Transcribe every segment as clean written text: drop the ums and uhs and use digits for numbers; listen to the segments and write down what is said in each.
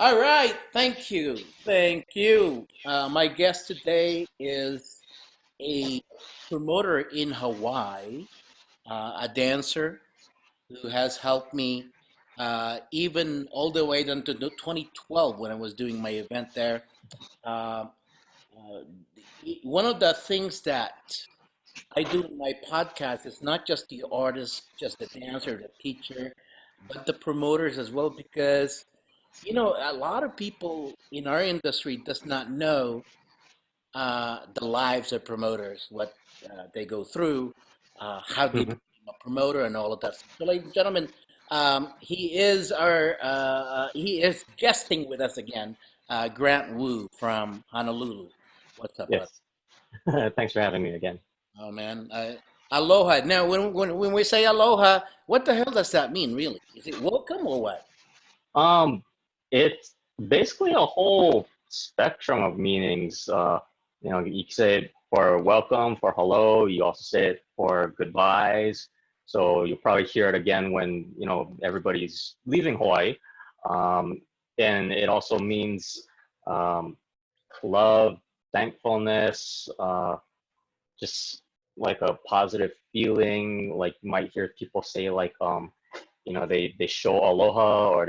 All right, thank you. Thank you. My guest today is a promoter in Hawaii, a dancer who has helped me even all the way down to 2012 when I was doing my event there. Uh, uh, One of the things that I do in my podcast is not just the artist, just the dancer, the teacher, but the promoters as well, because a lot of people in our industry does not know the lives of promoters, what they go through, how they Mhm. become a promoter, and all of that. So, ladies and gentlemen, he is guesting with us again, Grant Wu from Honolulu. What's up, brother? Yes. Thanks for having me again. Oh man, aloha. Now, when we say aloha, what the hell does that mean, really? Is it welcome or what? Um, it's basically a whole spectrum of meanings. You can say it for welcome, for hello. You also say it for goodbyes. So you'll probably hear it again when, everybody's leaving Hawaii. Um, and it also means um, love, thankfulness, just like a positive feeling. Like you might hear people say like they show aloha, or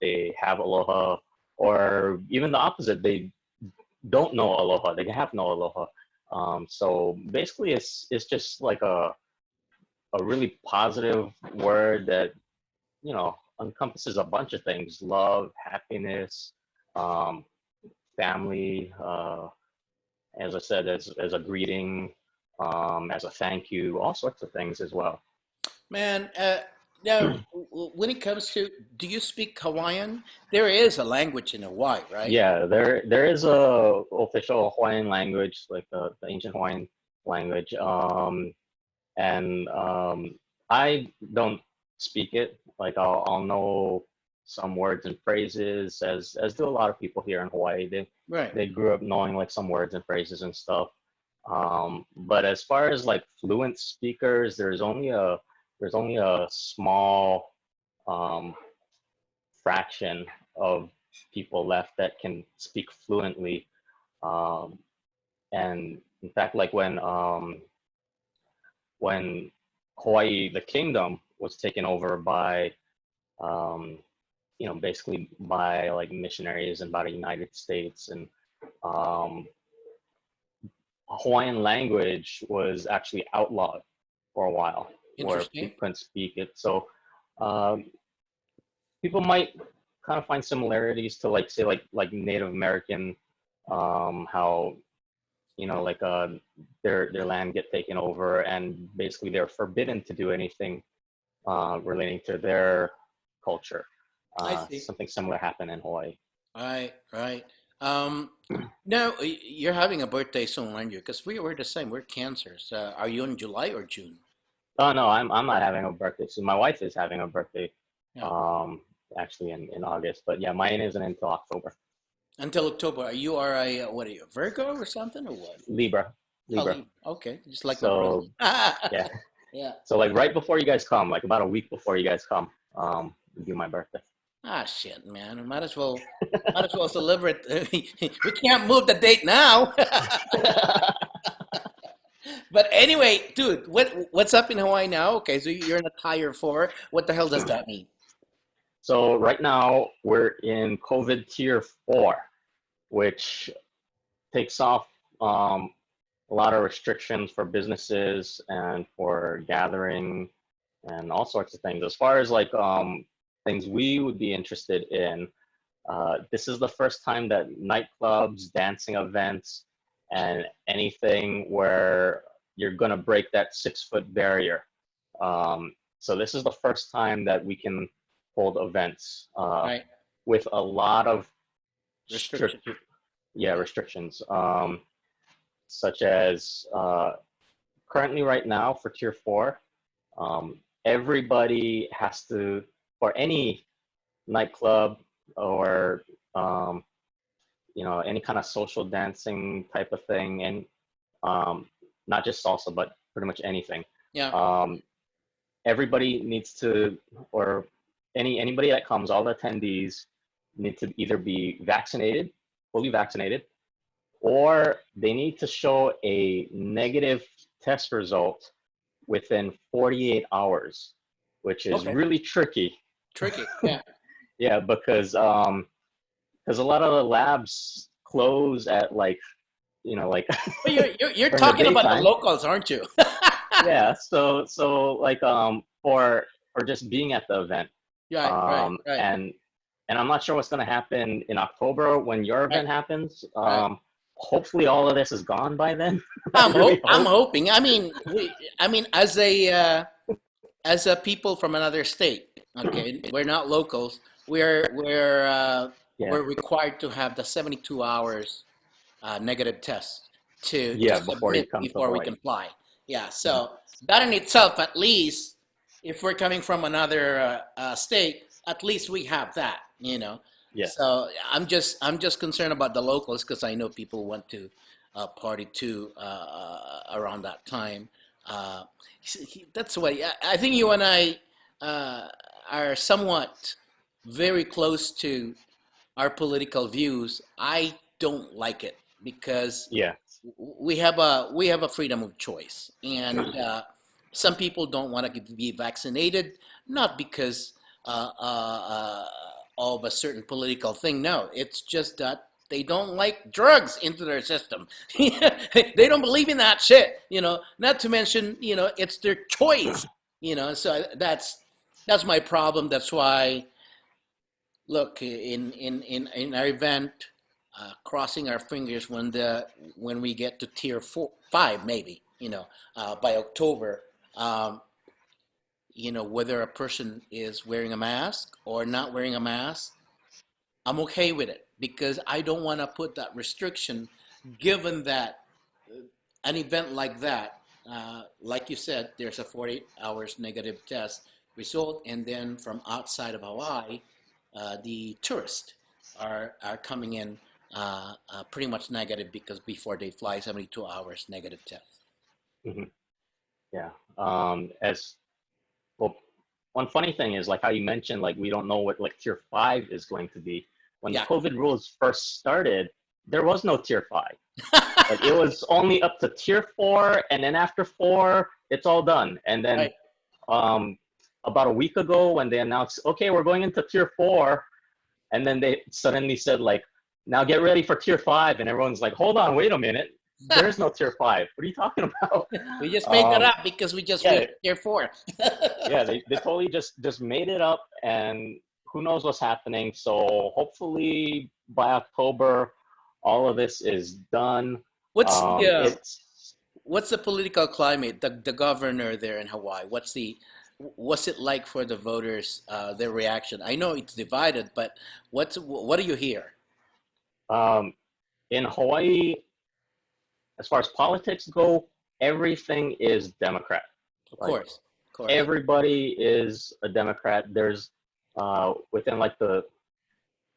they have aloha, or even the opposite, they don't know aloha, they have no aloha. So basically it's just like a really positive word that encompasses a bunch of things: love, happiness, um, family, as I said, as a greeting, as a thank you, all sorts of things as well. Man, now when it comes to, do you speak Hawaiian? There is a language in Hawaii, right? Yeah, there is a official Hawaiian language, like the ancient Hawaiian language, and I don't speak it. Like I'll know some words and phrases, as do a lot of people here in Hawaii. They Right. they grew up knowing like some words and phrases and stuff. But as far as like fluent speakers, there's only a small um, fraction of people left that can speak fluently. Um, and in fact, like when Hawaii, the kingdom, was taken over by um, basically by like missionaries and by the United States, and um, Hawaiian language was actually outlawed for a while, where Interesting. people couldn't speak it. So um, people might kind of find similarities to like say like Native American, how like their land get taken over, and basically they're forbidden to do anything relating to their culture. I see. Something similar happened in Hawaii. Right, right. Um, Now you're having a birthday soon, aren't you? Because we're the same. We're cancers. Are you in July or June? Oh no, I'm not having a birthday. So my wife is having a birthday, Yeah, um, actually in August. But yeah, mine isn't until October. until October. You are a what are you, a Virgo or something or what? Libra, Oh, Libra. Libra. Okay, just like my brother. So yeah, Yeah. so like right before you guys come, like about a week before you guys come, would be my birthday. Ah, shit, man. Might as well celebrate. We can't move the date now. But anyway, dude, what's up in Hawaii now? Okay, so you're in a tier four. What the hell does that mean? So right now we're in COVID tier 4, which takes off a lot of restrictions for businesses and for gathering and all sorts of things. As far as like things we would be interested in, this is the first time that nightclubs, dancing events, and anything where you're gonna break that 6 foot barrier. So this is the first time that we can hold events Right? with a lot of Restriction. strict, yeah, Yeah. restrictions, such as currently right now for tier 4, everybody has to, for any nightclub or um, any kind of social dancing type of thing, and um, not just salsa, but pretty much anything. Yeah. Um, Everybody needs to, or anybody that comes, all the attendees need to either be vaccinated, fully vaccinated, or they need to show a negative test result within 48 hours, which is Okay. really tricky. Tricky. Yeah. Yeah, because a lot of the labs close at like, like But you're during the talking about the daytime. locals, aren't you? Yeah, so like for just being at the event. Right, right, Um, right, and and I'm not sure what's going to happen in October when your right, event happens. right. Hopefully all of this is gone by then. I really I'm hope. hoping. I mean, as a people from another state, okay, we're not locals. Yeah, We're required to have the 72 hours negative test to yeah, before you submit come to before we Hawaii. can fly. Yeah, Mhm. so that in itself, at least, if we're coming from another state, at least we have that, you know. Yeah. So I'm just concerned about the locals because I know people want to party too around that time. Uh, that's why I think you and I uh, are somewhat very close to our political views. I don't like it because Yeah. we have a freedom of choice, and some people don't want to be vaccinated, not because uh, of a certain political thing. No, it's just that they don't like drugs into their system. They don't believe in that shit. You know, not to mention, you know, it's their choice. You know, so that's my problem. That's why look in our event, crossing our fingers when we get to tier 4, 5, maybe by October. Um, whether a person is wearing a mask or not wearing a mask, I'm okay with it because I don't want to put that restriction, given that an event like that, like you said, there's a 48 hours negative test result, and then from outside of Hawaii, the tourists are coming in pretty much negative because before they fly, 72 hours negative test. Hmm. Yeah. As well, one funny thing is like how you mentioned, like we don't know what like tier five is going to be. When the Yeah, COVID rules first started, there was no tier five. Like it was only up to tier four, and then after four, it's all done. And then right. um, about a week ago, when they announced, okay, we're going into tier four, and then they suddenly said like, now get ready for tier five, and everyone's like, hold on, wait a minute, there is no tier five. What are you talking about? We just made that Um, up because we just yeah, reached tier 4. yeah, they totally just made it up, and who knows what's happening. So hopefully by October, all of this is done. What's the It's what's the political climate? The governor there in Hawaii. What's it like for the voters? Their reaction. I know it's divided, but what do you hear? um, in Hawaii, as far as politics go, everything is Democrat. Of Like course, of course. everybody is a Democrat. There's within like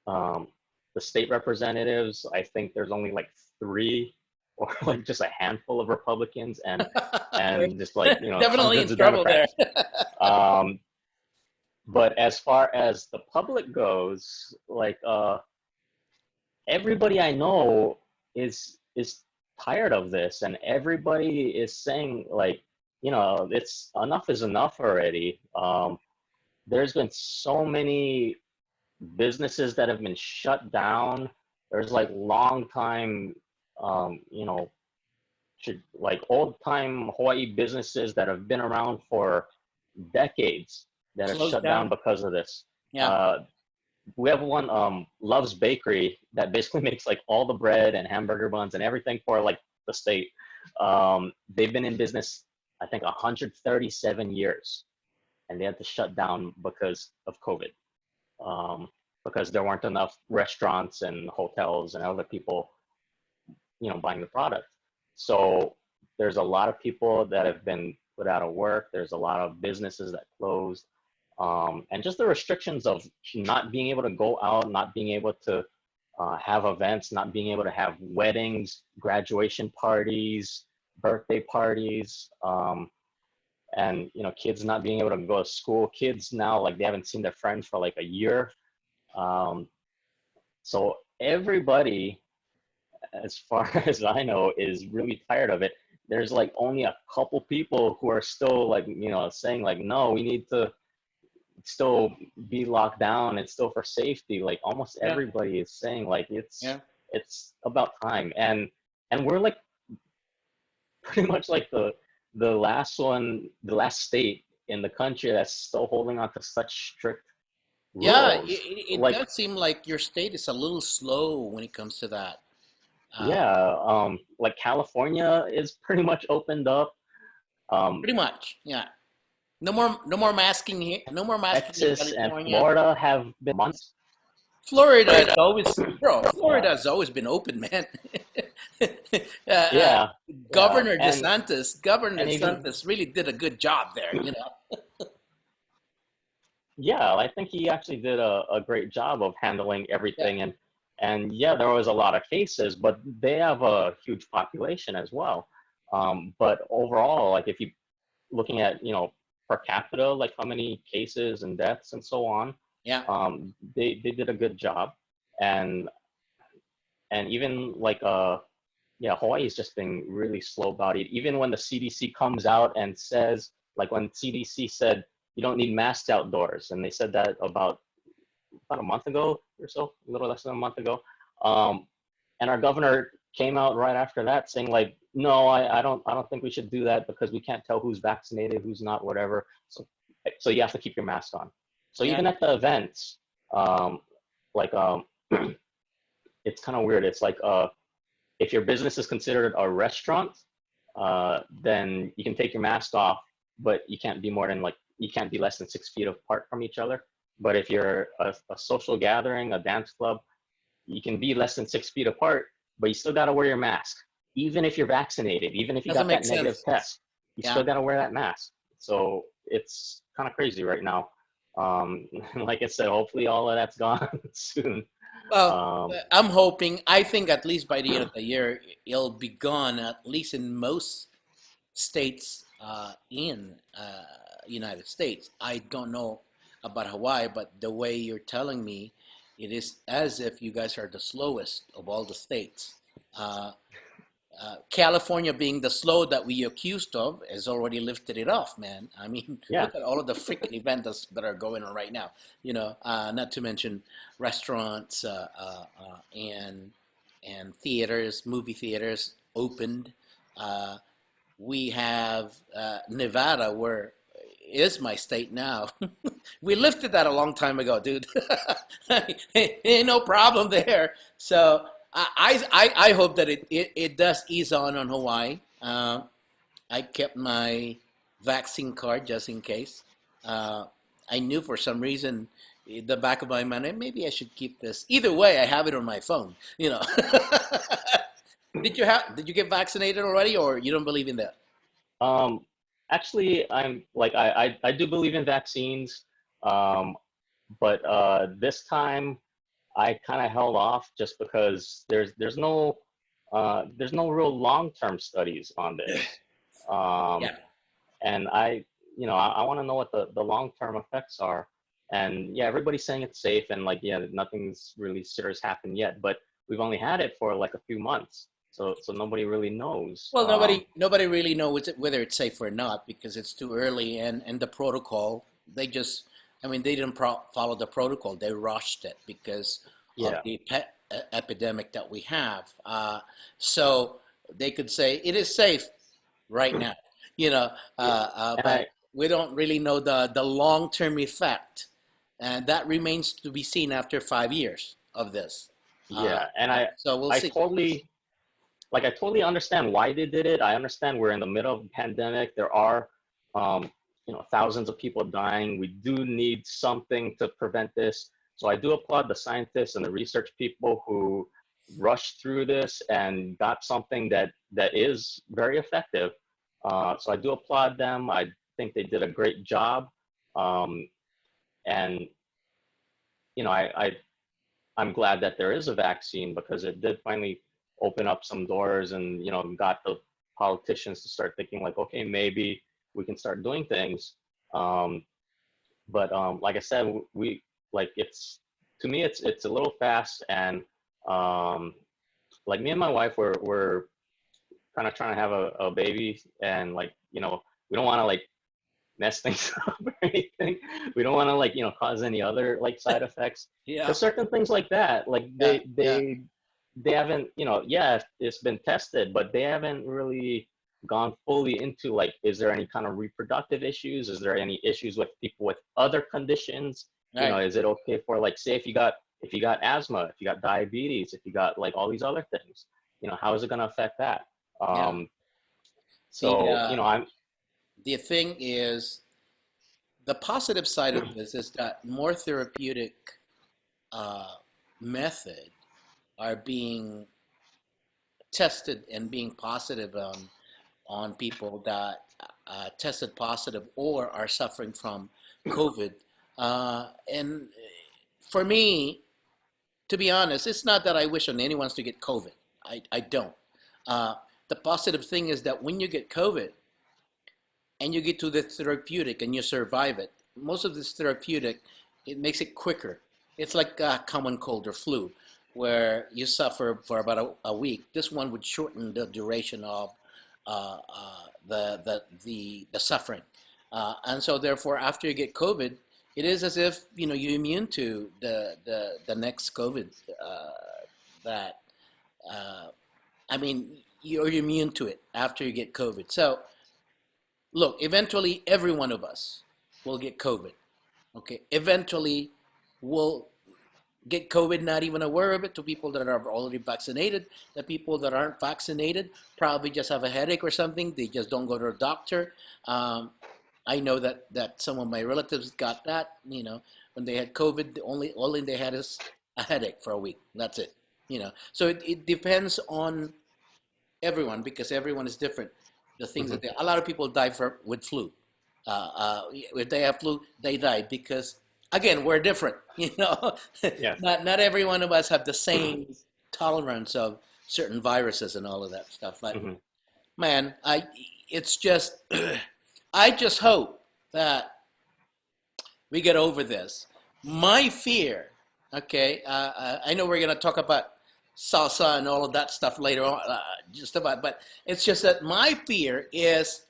um, the state representatives, I think there's only like three or like just a handful of Republicans We're and just like definitely in hundreds of trouble there. Democrats. Um, but as far as the public goes, like everybody I know is tired of this, and everybody is saying like, it's enough is enough already. There's been so many businesses that have been shut down. There's like long time, um, you know, like old time Hawaii businesses that have been around for decades that are Closed shut down down. because of this. Yeah. Uh, we have one, Love's Bakery, that basically makes like all the bread and hamburger buns and everything for like the state. They've been in business, I think, 137 years, and they had to shut down because of COVID, um, because there weren't enough restaurants and hotels and other people, buying the product. So there's a lot of people that have been put out of work. There's a lot of businesses that closed, and just the restrictions of not being able to go out, not being able to have events, not being able to have weddings, graduation parties, birthday parties, and kids not being able to go to school. Kids now, like, they haven't seen their friends for like a year. Um, So everybody, as far as I know, is really tired of it. There's like only a couple people who are still like, saying like, no, we need to still be locked down. It's still for safety. Like almost Yeah, everybody is saying like yeah, it's about time. And we're like pretty much like the last one, the last state in the country that's still holding on to such strict yeah. It, rules. it it Like, does seem like your state is a little slow when it comes to that. Uh, yeah, like California is pretty much opened up. Um, Pretty much, yeah. No more masking here. No more masking in Texas and California. Florida have been months. Florida has always, bro. Yeah, Florida has always been open, man. uh, uh, yeah, yeah, Governor and even DeSantis really did a good job there. yeah, I think he actually did a great job of handling Yeah, everything. And yeah, there was a lot of cases, but they have a huge population as well. But overall, like if you looking at per capita, like how many cases and deaths and so on, yeah. they did a good job. And even like yeah, Hawaii's just been really slow about it. Even when the CDC comes out and says, like when CDC said you don't need masks outdoors, and they said that about a month ago or so, a little less than a month ago. Um, and our governor came out right after that saying like, no, I don't think we should do that because we can't tell who's vaccinated, who's not, whatever. So you have to keep your mask on. So Yeah. even at the events, um, like it's kind of weird. It's like if your business is considered a restaurant, then you can take your mask off, but you can't be more than like you can't be less than 6 feet apart from each other. But if you're a social gathering, a dance club, you can be less than 6 feet apart, but you still got to wear your mask. Even if you're vaccinated, even if you Doesn't got make that negative sense. test, you Yeah. still got to wear that mask. So it's kind of crazy right now. Like I said, hopefully all of that's gone soon. Well, Um, I'm hoping. I think at least by the end of the year, it'll be gone. At least in most states in United States. I don't know about Hawaii, but the way you're telling me, it is as if you guys are the slowest of all the states. Uh, California being the slow that we accused of has already lifted it off, man. I mean, yeah, look at all of the freaking events that are going on right now. Not to mention restaurants and theaters, movie theaters opened. Uh, we have Nevada, where is my state now. We lifted that a long time ago, dude. Ain't no problem there. So I hope that it does ease on Hawaii. I kept my vaccine card just in case. Uh, I knew for some reason the back of my mind, maybe I should keep this. Either way, I have it on my phone. Did you get vaccinated already, or you don't believe in that? Um, actually, I'm like I do believe in vaccines, um, but this time I kind of held off just because there's no real long-term studies on this, um, Yeah. and I want to know what the long-term effects are. And yeah, everybody's saying it's safe and like yeah, nothing's really serious happened yet, but we've only had it for like a few months, so nobody really knows. Well, nobody really knows whether it's safe or not because it's too early, and the protocol, they just, I mean, they didn't follow the protocol. They rushed it because of Yeah, the epidemic that we have. So they could say it is safe right now, you know, yeah, and but we don't really know the long-term effect, and that remains to be seen after 5 years of this. Uh, yeah, and so we'll I see. totally I totally understand why they did it. I understand we're in the middle of a pandemic. There are, um, thousands of people dying. We do need something to prevent this. So I do applaud the scientists and the research people who rushed through this and got something that is very effective. So I do applaud them. I think they did a great job. Um, and I'm glad that there is a vaccine because it did finally open up some doors and got the politicians to start thinking like, okay, maybe we can start doing things. But like I said, we like it's to me, it's a little fast, and um, like me and my wife, we're kind of trying to have a baby, and like we don't want to like mess things up or anything. We don't want to like cause any other like side effects. Yeah, Because certain things like that, like yeah, yeah. they haven't, yeah, it's been tested, but they haven't really gone fully into like, is there any kind of reproductive issues? Is there any issues with people with other conditions? Right. Is it okay for like, say if you got asthma, if you got diabetes, if you got like all these other things, how is it going to affect that? Yeah. Um, The so, I'm, the thing is, the positive side of this is that more therapeutic uh, method are being tested and being positive on people that tested positive or are suffering from COVID. And for me, to be honest, it's not that I wish on anyone to get COVID. I don't. Uh, the positive thing is that when you get COVID and you get to the therapeutic and you survive it, most of this therapeutic, it makes it quicker. It's like a common cold or flu, where you suffer for about a week. This one would shorten the duration of the suffering, and so therefore, after you get COVID, it is as if you're immune to the next COVID. That I mean, you're immune to it after you get COVID. So look, eventually, every one of us will get COVID. Okay, eventually, we'll get COVID, not even aware of it, to people that are already vaccinated. The people that aren't vaccinated probably just have a headache or something. They just don't go to a doctor. Um, I know that some of my relatives got that. When they had COVID, the only they had is a headache for a week. That's it. So it depends on everyone because everyone is different. The things mhm, that a lot of people die with flu. If they have flu, they die because again we're different. yeah. Not every one of us have the same tolerance of certain viruses and all of that stuff. But Mhm. man, it's just I just hope that we get over this. My fear, okay, I know we're going to talk about salsa and all of that stuff later on, just about, but it's just that my fear is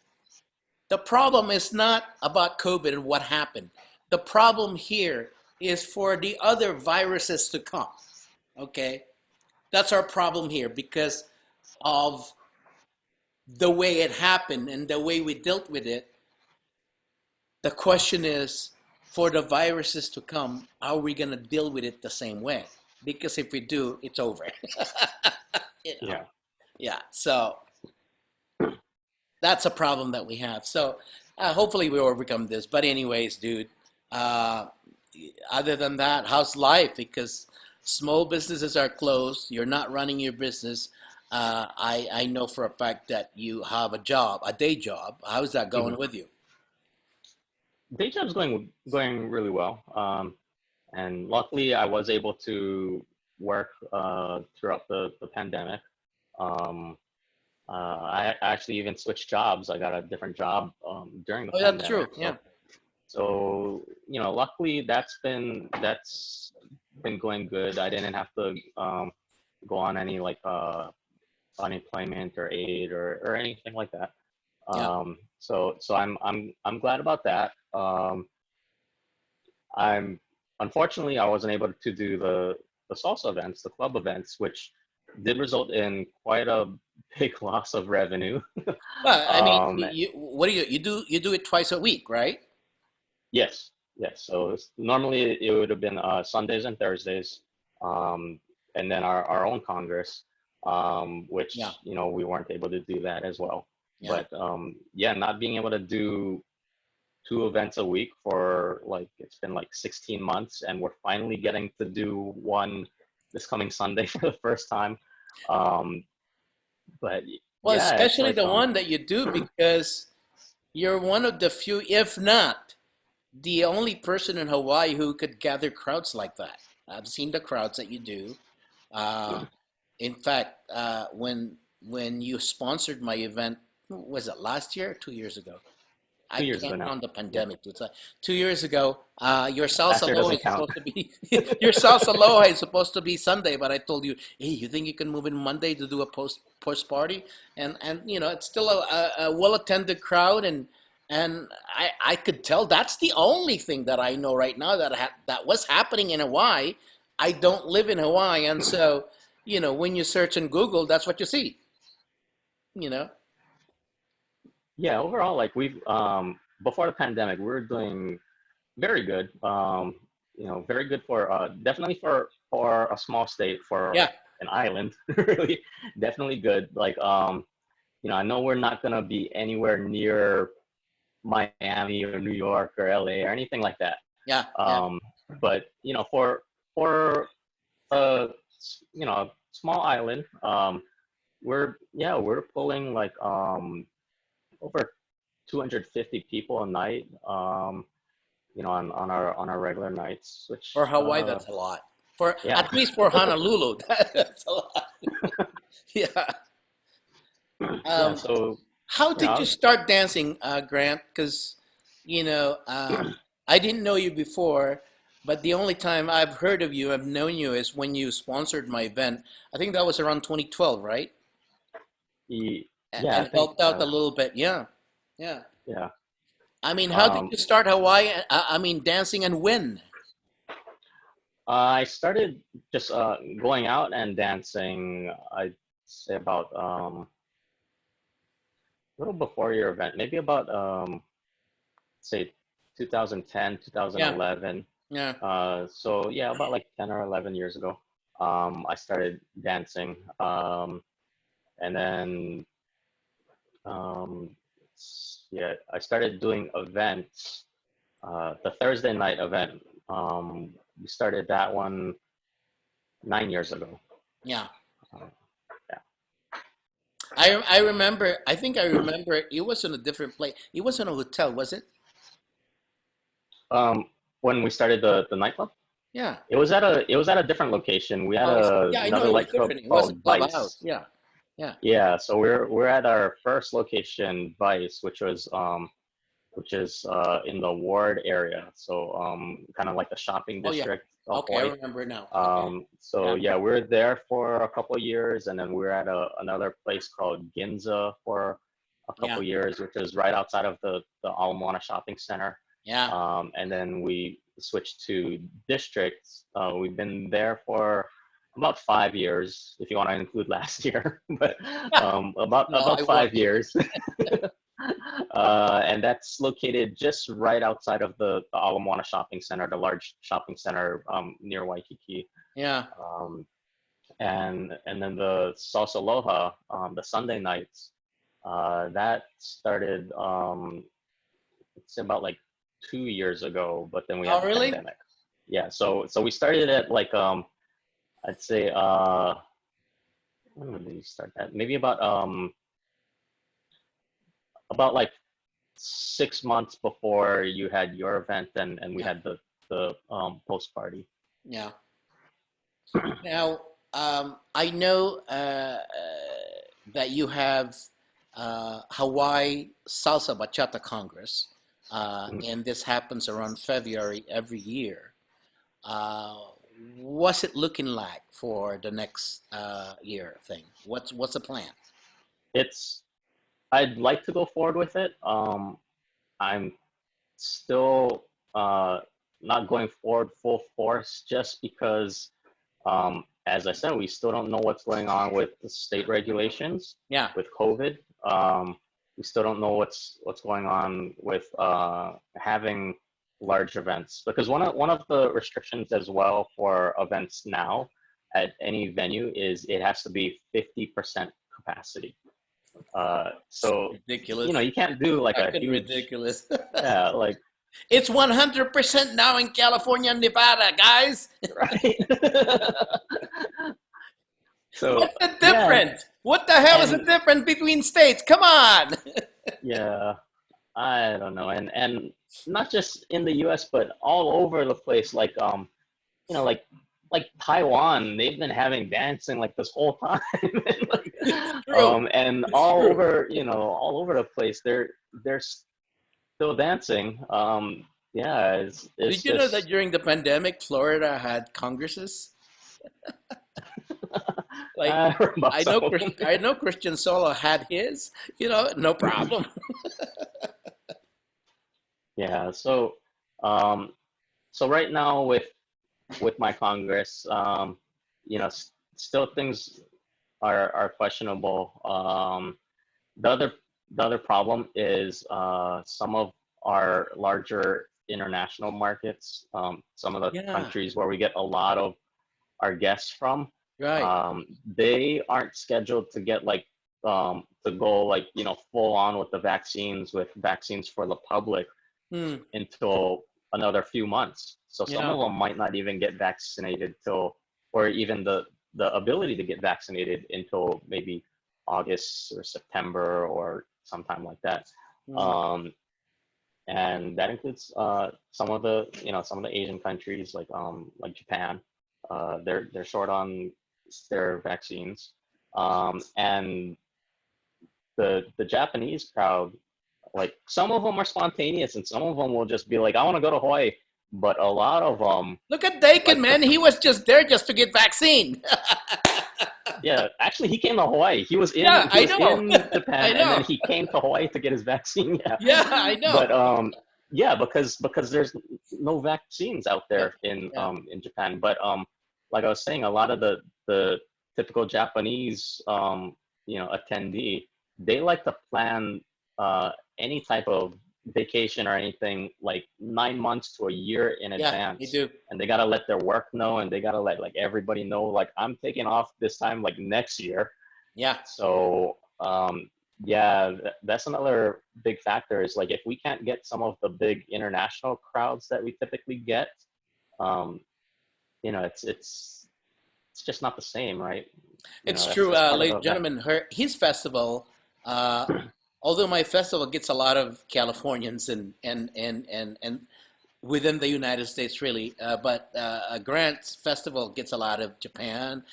the problem is not about COVID and what happened. The problem here is for the other viruses to come, okay? That's our problem here because of the way it happened and the way we dealt with it. The question is, for the viruses to come, how are we going to deal with it the same way? Because if we do, it's over. you know? Yeah. Yeah. So that's a problem that we have. So hopefully we overcome this. But anyways, dude, uh, other than that, how's life? Because small businesses are closed. You're not running your business. I know for a fact that you have a job, a day job. How's that Mhm. going with you? Day job's going really well. And luckily, I was able to work throughout the pandemic. Um, I actually even switched jobs. I got a different job during the Oh, that's pandemic. true. Yeah. So luckily that's been going good. I didn't have to go on any like unemployment or aid or anything like that. Yeah. So I'm glad about that. I'm unfortunately I wasn't able to do the salsa events, the club events, which did result in quite a big loss of revenue. Well, I mean, um, what do you do it twice a week, right? yes, yes. So normally it would have been Sundays and Thursdays, um, and then our own Congress, Yeah. which we weren't able to do that as well. Yeah. But yeah, not being able to do two events a week for like it's been like 16 months, and we're finally getting to do one this coming Sunday for the first time. Um, but Well, yeah, it's especially like the one that you do because you're one of the few, if not the only person in Hawaii who could gather crowds like that. I've seen the crowds that you do. Uh, in fact, when you sponsored my event, was it last year or 2 years ago? I 2 years ago can't now. count the Yeah, pandemic. It's like 2 years ago. Your last salsa year loa doesn't is count. supposed to be your salsa loa is supposed to be Sunday, but I told you, hey, you think you can move in Monday to do a post party? And it's still a well attended crowd, and I could tell that's the only thing that I know right now that was happening in Hawaii. I don't live in Hawaii, and so when you search in Google, that's what you see. You know, Yeah, overall, like we've before the pandemic, we were doing very good. Very good for definitely for a small state, for yeah, an island, really, definitely good. Like I know we're not gonna be anywhere near Miami or New York or LA or anything like that. yeah, yeah. Um, but for a small island, we're pulling like over 250 people a night. On our regular nights, For which Hawaii, that's a lot. For yeah, at least for Honolulu, that's a lot. Yeah. yeah. Um, So how did you I start dancing, Grant? Because you know, I didn't know you before, but the only time I've heard of you, I've known you, is when you sponsored my event. I think that was around 2012, right? yeah, I And think helped out a little bit. Yeah, yeah. yeah. I mean, how did Um, you start Hawaii? I mean, dancing and when? I started just going out and dancing. I'd say about a little before your event, maybe about say 2010, Yeah, 2011. yeah, So yeah, about like 10 or 11 years ago, I started dancing. And then um, yeah, I started doing events. The Thursday night event, we started that one 9 years ago. yeah. Uh, yeah. I remember. I think I remember. It was in a different place. It was in a hotel, was it? Um, when we started the nightclub, Yeah. it was at a different location. We had Yeah, I know another it was nightclub different. It wasn't called clubhouse. Vice. Yeah, yeah, Yeah, so we're at our first location, Vice, which is in the Ward area. So kind of like the shopping oh yeah. district of Okay, I Hawaii. remember it now. Okay. So Yeah, yeah, we were there for a couple of years, and then we were at another place called Ginza for a yeah, couple of years, which is right outside of the Ala Moana Shopping Center. yeah. And then we switched to districts. We've been there for about 5 years, if you want to include last year, but about No, about I won't. 5 years. And that's located just right outside of the Ala Moana Shopping Center, the large shopping center near Waikiki. Yeah. Um, and then the Salsa Aloha, the Sunday nights, that started it's about like 2 years ago, but then we had Oh, the really? pandemic. Yeah, so we started at like I'd say when did we start that? Maybe about like 6 months before you had your event, and we Yeah, had the post party. yeah. Now, I know that you have Hawaii Salsa Bachata Congress, Mhm. and this happens around February every year. Uh, what's it looking like for the next year thing? What's the plan? It's I'd like to go forward with it. I'm still not going forward full force just because, as I said, we still don't know what's going on with the state regulations Yeah, with COVID. We still don't know what's going on with having large events, because one of the restrictions as well for events now at any venue is it has to be 50% capacity. So ridiculous. you can't do like a Fucking huge, ridiculous. yeah, like It's 100% now in California and Nevada, guys. right. So What's the yeah, difference? What the hell is the and difference between states? Come on. yeah, I don't know, and not just in the U.S. but all over the place. Like you know, like Taiwan, they've been having dancing like this whole time, and It's true. and It's true. all over the place. There's still dancing. Yeah, it's Did you know that just during the pandemic, Florida had congresses? Like, I heard about some of them. I know Christian Solo had his, no problem. Yeah, um, so right now with my Congress, you know, still things are questionable. The other the other problem is some of our larger international markets, some of the Yeah, countries where we get a lot of our guests from, right. they aren't scheduled to get to go full on with the vaccines for the public Hmm. until another few months. So some Yeah, of them might not even get vaccinated till, or even the ability to get vaccinated until maybe August or September or sometime like that. hmm. Um, and that includes some of the Asian countries like Japan. They're short on their vaccines, and the Japanese crowd, like some of them are spontaneous and some of them will just be like, I want to go to Hawaii, but a lot of them Look at Dakin, like to man. He was just there just to get vaccine. yeah, actually he came to Hawaii. Yeah, He I was know. in Japan I and then know. he came to Hawaii to get his vaccine. Yeah. Yeah, I know. But yeah, because there's no vaccines out Yeah, there yeah, in Japan. But like I was saying, a lot of the typical Japanese attendee, they like to plan any type of vacation or anything like 9 months to a year in yeah, they advance, do. and they gotta let their work know, and they gotta let like everybody know, like I'm taking off this time like next year. Yeah. So yeah, that's another big factor is like if we can't get some of the big international crowds that we typically get, um, it's just not the same, right? It's true, That's part of ladies the and gentlemen. His festival, uh, although my festival gets a lot of Californians and within the United States, really, but Grant's festival gets a lot of Japan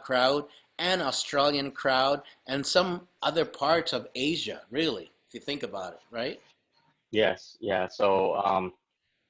crowd, and Australian crowd, and some other parts of Asia, really, if you think about it, right? yes, yeah.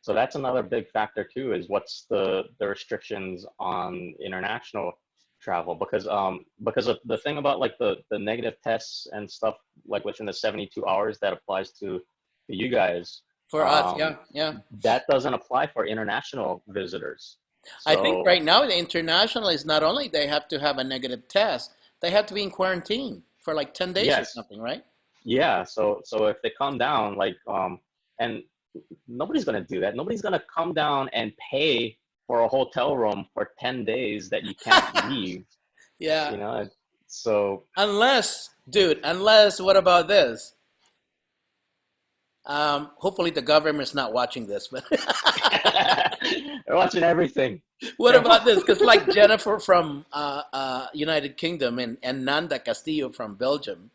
So that's another big factor too, is what's the restrictions on international travel because of the thing about like the negative tests and stuff like within the 72 hours that applies to you guys, For us, um, yeah, yeah. that doesn't apply for international visitors. I think So right now the international is not only they have to have a negative test, they have to be in quarantine for like 10 days or yes, something, right? yeah. So if they come down and nobody's gonna do that. Nobody's gonna come down and pay for a hotel room for 10 days that you can't leave, Yeah. you know. So Unless, dude, unless, what about this? Hopefully the government's not watching this, but they're watching everything. what Careful. about this? Because like Jennifer from United Kingdom and Nanda Castillo from Belgium,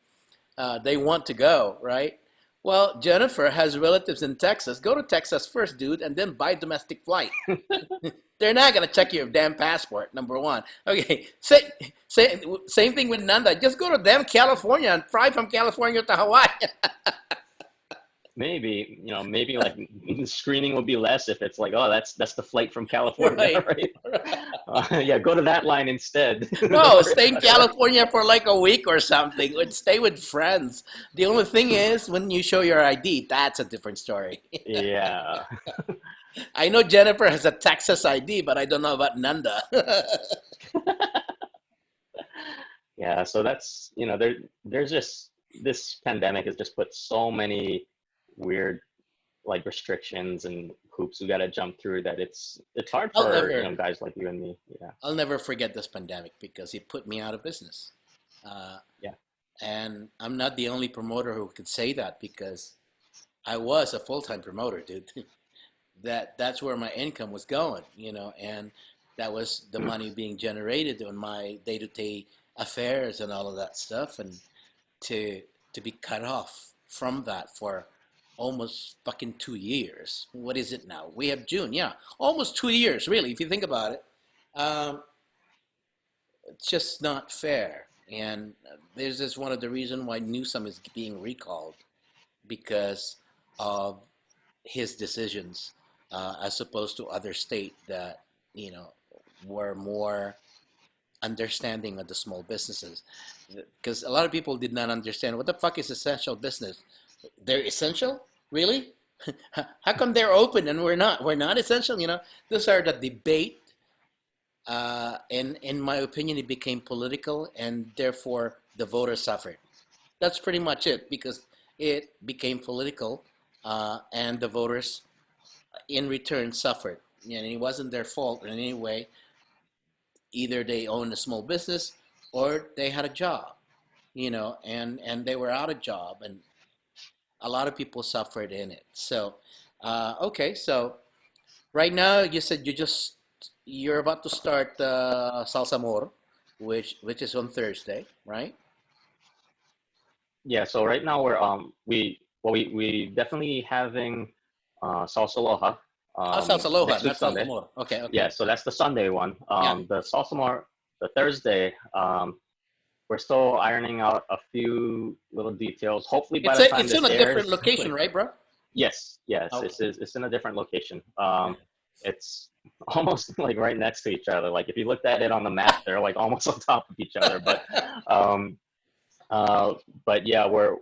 they want to go, right? Well, Jennifer has relatives in Texas. Go to Texas first, dude, and then buy domestic flight. They're not gonna check your damn passport. Number one. Okay. Same thing with Nanda. Just go to damn California and fly from California to Hawaii. Maybe, maybe like the screening would be less if it's like, oh, that's the flight from California, Right. right? Yeah, go to that line instead. Don't No, worry stay in about it. California for like a week or something. Or stay with friends. The only thing is, when you show your ID, that's a different story. Yeah. I know Jennifer has a Texas ID, but I don't know about Nanda. Yeah, so that's, there's just this pandemic has just put so many weird like restrictions and hoops we got to jump through that it's hard I'll for, never, guys like you and me. Yeah. I'll never forget this pandemic because it put me out of business. Uh, Yeah. and I'm not the only promoter who could say that because I was a full-time promoter, dude. That's where my income was going, and that was the money being generated on my day-to-day affairs and all of that stuff, and to to be cut off from that for almost fucking 2 years. What is it now? We have June, yeah, almost 2 years, really, if you think about it. Um, it's just not fair, and this is one of the reasons why Newsom is being recalled because of his decisions, as opposed to other state that you know were more understanding of the small businesses, because a lot of people did not understand what the fuck is essential business. They're essential, really? How come they're open and we're not? We're not essential, you know. Those are the debate, and in my opinion, it became political, and therefore the voters suffered. That's pretty much it, because it became political, and the voters in return suffered. And it wasn't their fault in any way. Either they owned a small business or they had a job, and they were out of job, and a lot of people suffered in it. So, okay, so right now you said you're about to start Salsa More, which is on Thursday, right? Yeah, so right now we definitely having Salsa Aloha Oh, Salsa Aloha, next week not Salsa Sunday. More. Okay, Yeah, okay. so that's the Sunday one. Yeah. The Salsa More, the Thursday, we're still ironing out a few little details. Hopefully by It's the a time it's in this a different airs, location, like right, bro? yes, Okay. it's in a different location. It's almost like right next to each other. Like if you looked at it on the map, they're like almost on top of each other. Um, uh, but yeah, we're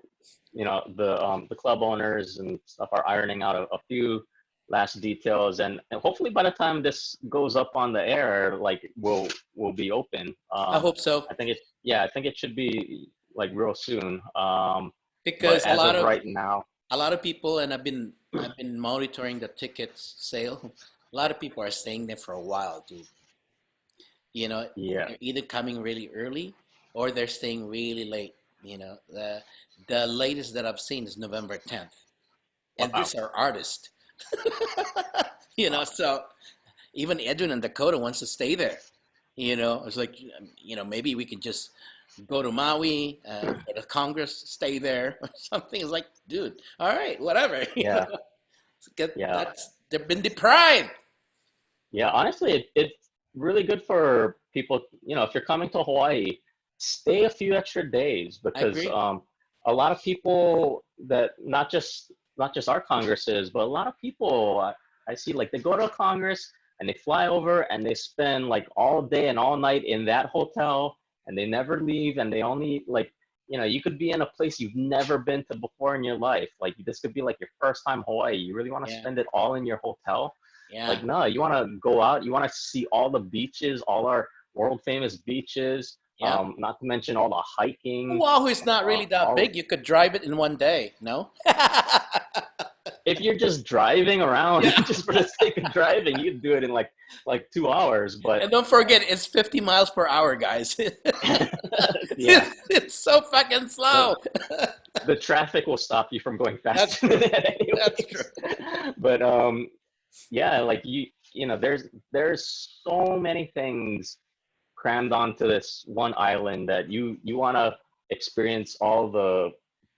the club owners and stuff are ironing out a few last details, and hopefully by the time this goes up on the air, like we'll be open. I hope so, I think it should be like real soon. But because as of right now, a lot of people, and I've been monitoring the tickets sale. A lot of people are staying there for a while, dude. yeah, They're either coming really early or they're staying really late. The latest that I've seen is November 10th, and wow, these are artists. wow, So even Edwin and Dakota wants to stay there. It's like, maybe we can just go to Maui, for the Congress, stay there or something. It's like, dude, all right, whatever. yeah, yeah. They've been deprived. Yeah, honestly, it's really good for people. If you're coming to Hawaii, stay a few extra days I because agree. a lot of people that not just our congresses, but a lot of people I see like they go to a congress and they fly over and they spend like all day and all night in that hotel and they never leave and they only like you could be in a place you've never been to before in your life. Like this could be like your first time Hawaii. You really want to Yeah, spend it all in your hotel? yeah, Like, no, you want to go out, you want to see all the beaches, all our world famous beaches, yeah. not to mention all the hiking, Oahu is not really that all big. You could drive it in one day, no? if you're just driving around Yeah. just for the sake of driving, you can do it in like 2 hours. But And don't forget, it's 50 miles per hour, guys. yeah, It's so fucking the, slow. the traffic will stop you from going That's faster than true. that That's true. anyways. But yeah, like there's so many things crammed onto this one island that you want to experience all the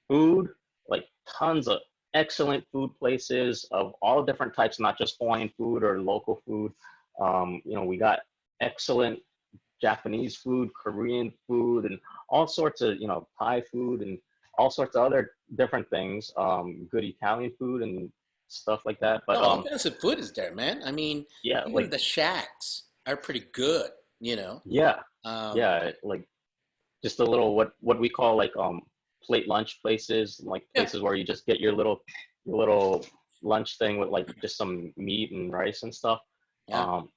food, like tons of excellent food places of all different types, not just Hawaiian food or local food. We got excellent Japanese food, Korean food, and all sorts of Thai food and all sorts of other different things. Good Italian food and stuff like that. No, But all kinds of food is there, man. I mean, yeah, even like the shacks are pretty good, you know. yeah, Um, yeah, like just a little what we call like plate lunch places, like yeah, places where you just get your little lunch thing with like just some meat and rice and stuff. yeah. Um,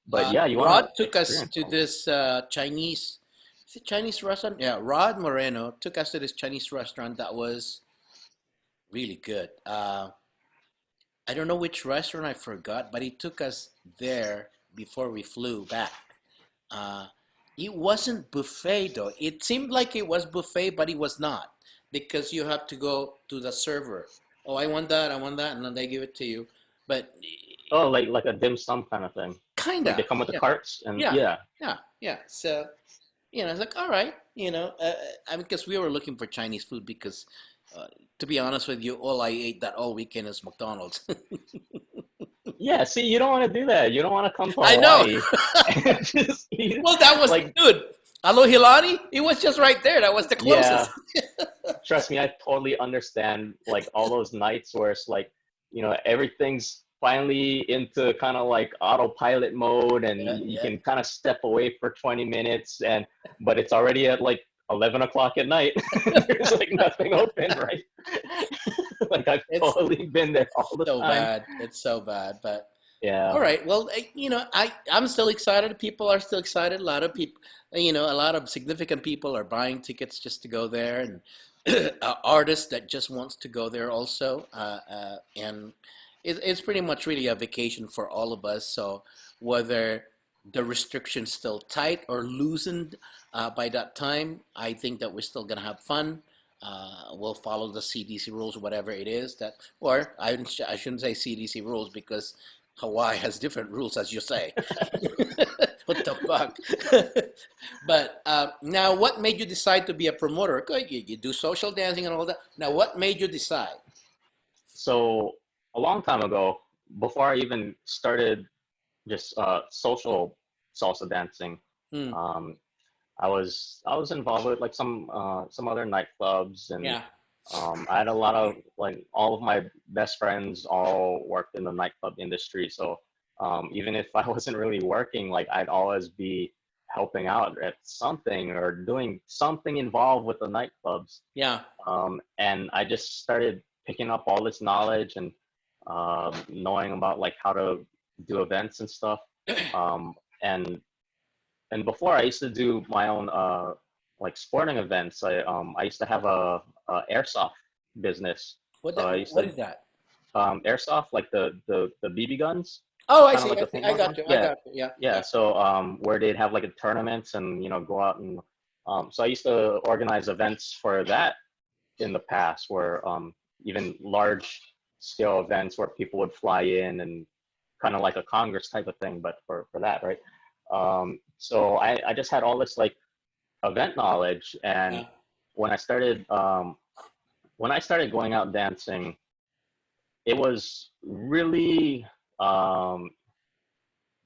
but yeah, you want Rod to took us experience to all that. this Chinese, is it Chinese restaurant? Yeah, Rod Moreno took us to this Chinese restaurant that was really good. I don't know which restaurant, I forgot, but he took us there before we flew back. Uh, it wasn't buffet though. It seemed like it was buffet, but it was not, because you have to go to the server. Oh, I want that, and then they give it to you. But Oh, like a dim sum kind of thing. Like they kinda, come with the yeah, carts and yeah, yeah, yeah. So it's like, all right, I mean, because we were looking for Chinese food, because uh, to be honest with you, all I ate that all weekend is McDonald's. yeah. See, you don't want to do that. You don't want to come to I know. Hawaii and just eat Well, that was, like dude. Alohilani, it was just right there. That was the yeah. closest. Trust me, I totally understand like all those nights where it's like, everything's finally into kind of like autopilot mode and Yeah, you yeah. can kind of step away for 20 minutes but it's already at like 11 o'clock at night. There's like nothing open, right? Like I've It's totally been there all the so time. bad. It's so bad. But Yeah. all right. Well, I'm still excited. People are still excited. A lot of people, a lot of significant people are buying tickets just to go there, and artists that just wants to go there also. And it's pretty much really a vacation for all of us. So whether the restrictions still tight or loosened by that time, I think that we're still gonna have fun. We'll follow the CDC rules, whatever it is that, or I shouldn't say CDC rules because Hawaii has different rules, as you say. What the fuck? But now, what made you decide to be a promoter? Good, you do social dancing and all that. Now, what made you decide? So a long time ago, before I even started just social salsa dancing, Hmm. um, I was involved with like some other nightclubs, and Yeah. I had a lot of like all of my best friends all worked in the nightclub industry. So even if I wasn't really working, like I'd always be helping out at something or doing something involved with the nightclubs. Yeah. And I just started picking up all this knowledge and knowing about like how to do events and stuff. Um, and and before I used to do my own like sporting events. I used to have a airsoft business. What So I that? used What to is that? airsoft like the BB guns, Oh, I kind of see. like I the see. I paintball got gun. you. I Yeah, got you. Yeah. yeah. Yeah. So where they'd have like a tournaments and go out and so I used to organize events for that in the past, where even large scale events where people would fly in and kind of like a Congress type of thing, but for that, right? So I just had all this like event knowledge, and Yeah. when I started when I started going out dancing, it was really um,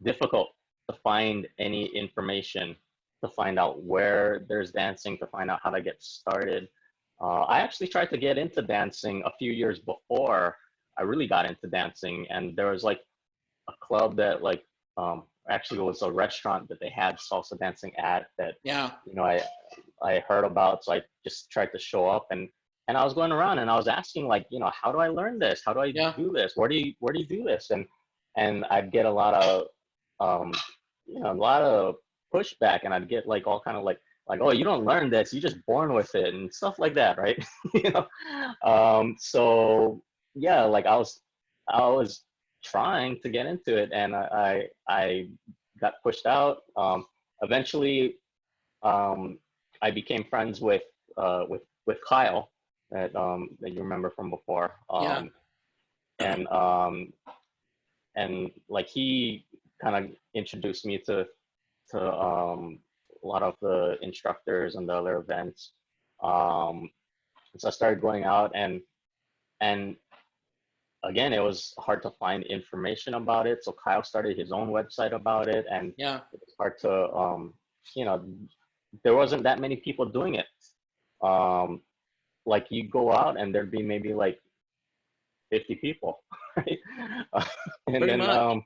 difficult to find any information, to find out where there's dancing, to find out how to get started. I actually tried to get into dancing a few years before I really got into dancing, and there was like a club that like actually it was a restaurant that they had salsa dancing at that Yeah. you know I I heard about, so I just tried to show up, and I was going around and I was asking like, how do I learn this? How do I Yeah. do this? Where do you do this? And I'd get a lot of um, a lot of pushback, and I'd get like all kind of like, oh, you don't learn this, you're just born with it and stuff like that, right? you know, so yeah, like I was trying to get into it, and I got pushed out. Eventually, um, I became friends with Kyle that you remember from before, Yeah. and um, and like he kind of introduced me to a lot of the instructors and the other events. Um, so I started going out, and again, it was hard to find information about it. So Kyle started his own website about it, and Yeah. it was hard to you know there wasn't that many people doing it. Um, like you go out and there'd be maybe like 50 people, right? Uh, and Pretty then much.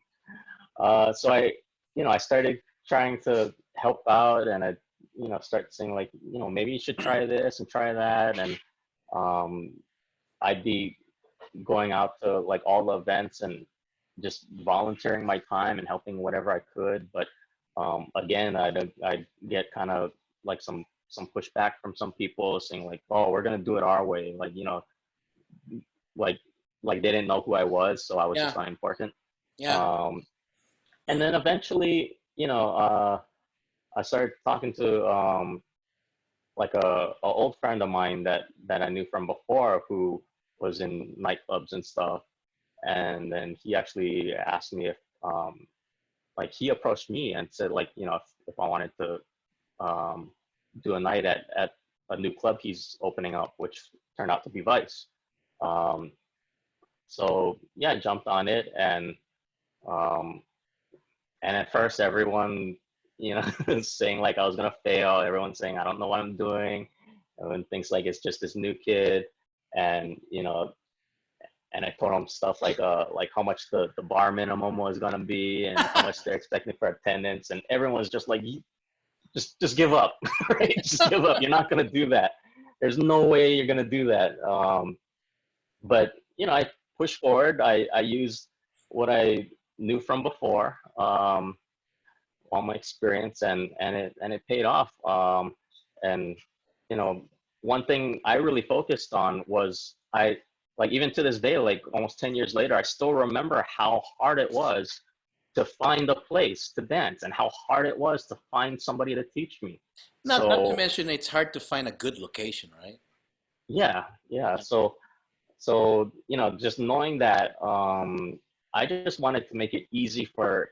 so I started trying to help out, and I start saying like, maybe you should try this and try that, and um, I'd be going out to like all the events and just volunteering my time and helping whatever I could. But again, I'd get kind of like some pushback from some people saying like, oh, we're gonna do it our way, like like like they didn't know who I was, so I was Yeah. just unimportant. Yeah. Um, and then eventually, I started talking to like a old friend of mine that I knew from before, who was in nightclubs and stuff. And then he actually asked me if like he approached me and said like, if I wanted to um, do a night at a new club he's opening up, which turned out to be Vice. Um, so yeah, I jumped on it, um, and at first everyone, was saying like I was gonna fail. Everyone's saying I don't know what I'm doing, and things like it's just this new kid, and and I told them stuff like how much the bar minimum was gonna be and how much they're expecting for attendance, and everyone's just like, just give up, right? Just give up. You're not gonna do that. There's no way you're gonna do that. But I pushed forward. I used what I knew from before, all my experience, and it paid off. And you know, one thing I really focused on was like even to this day, like almost 10 years later, I still remember how hard it was to find a place to dance and how hard it was to find somebody to teach me. Not to So mention, it's hard to find a good location, right? yeah, yeah. Yeah. So just knowing that, I just wanted to make it easy for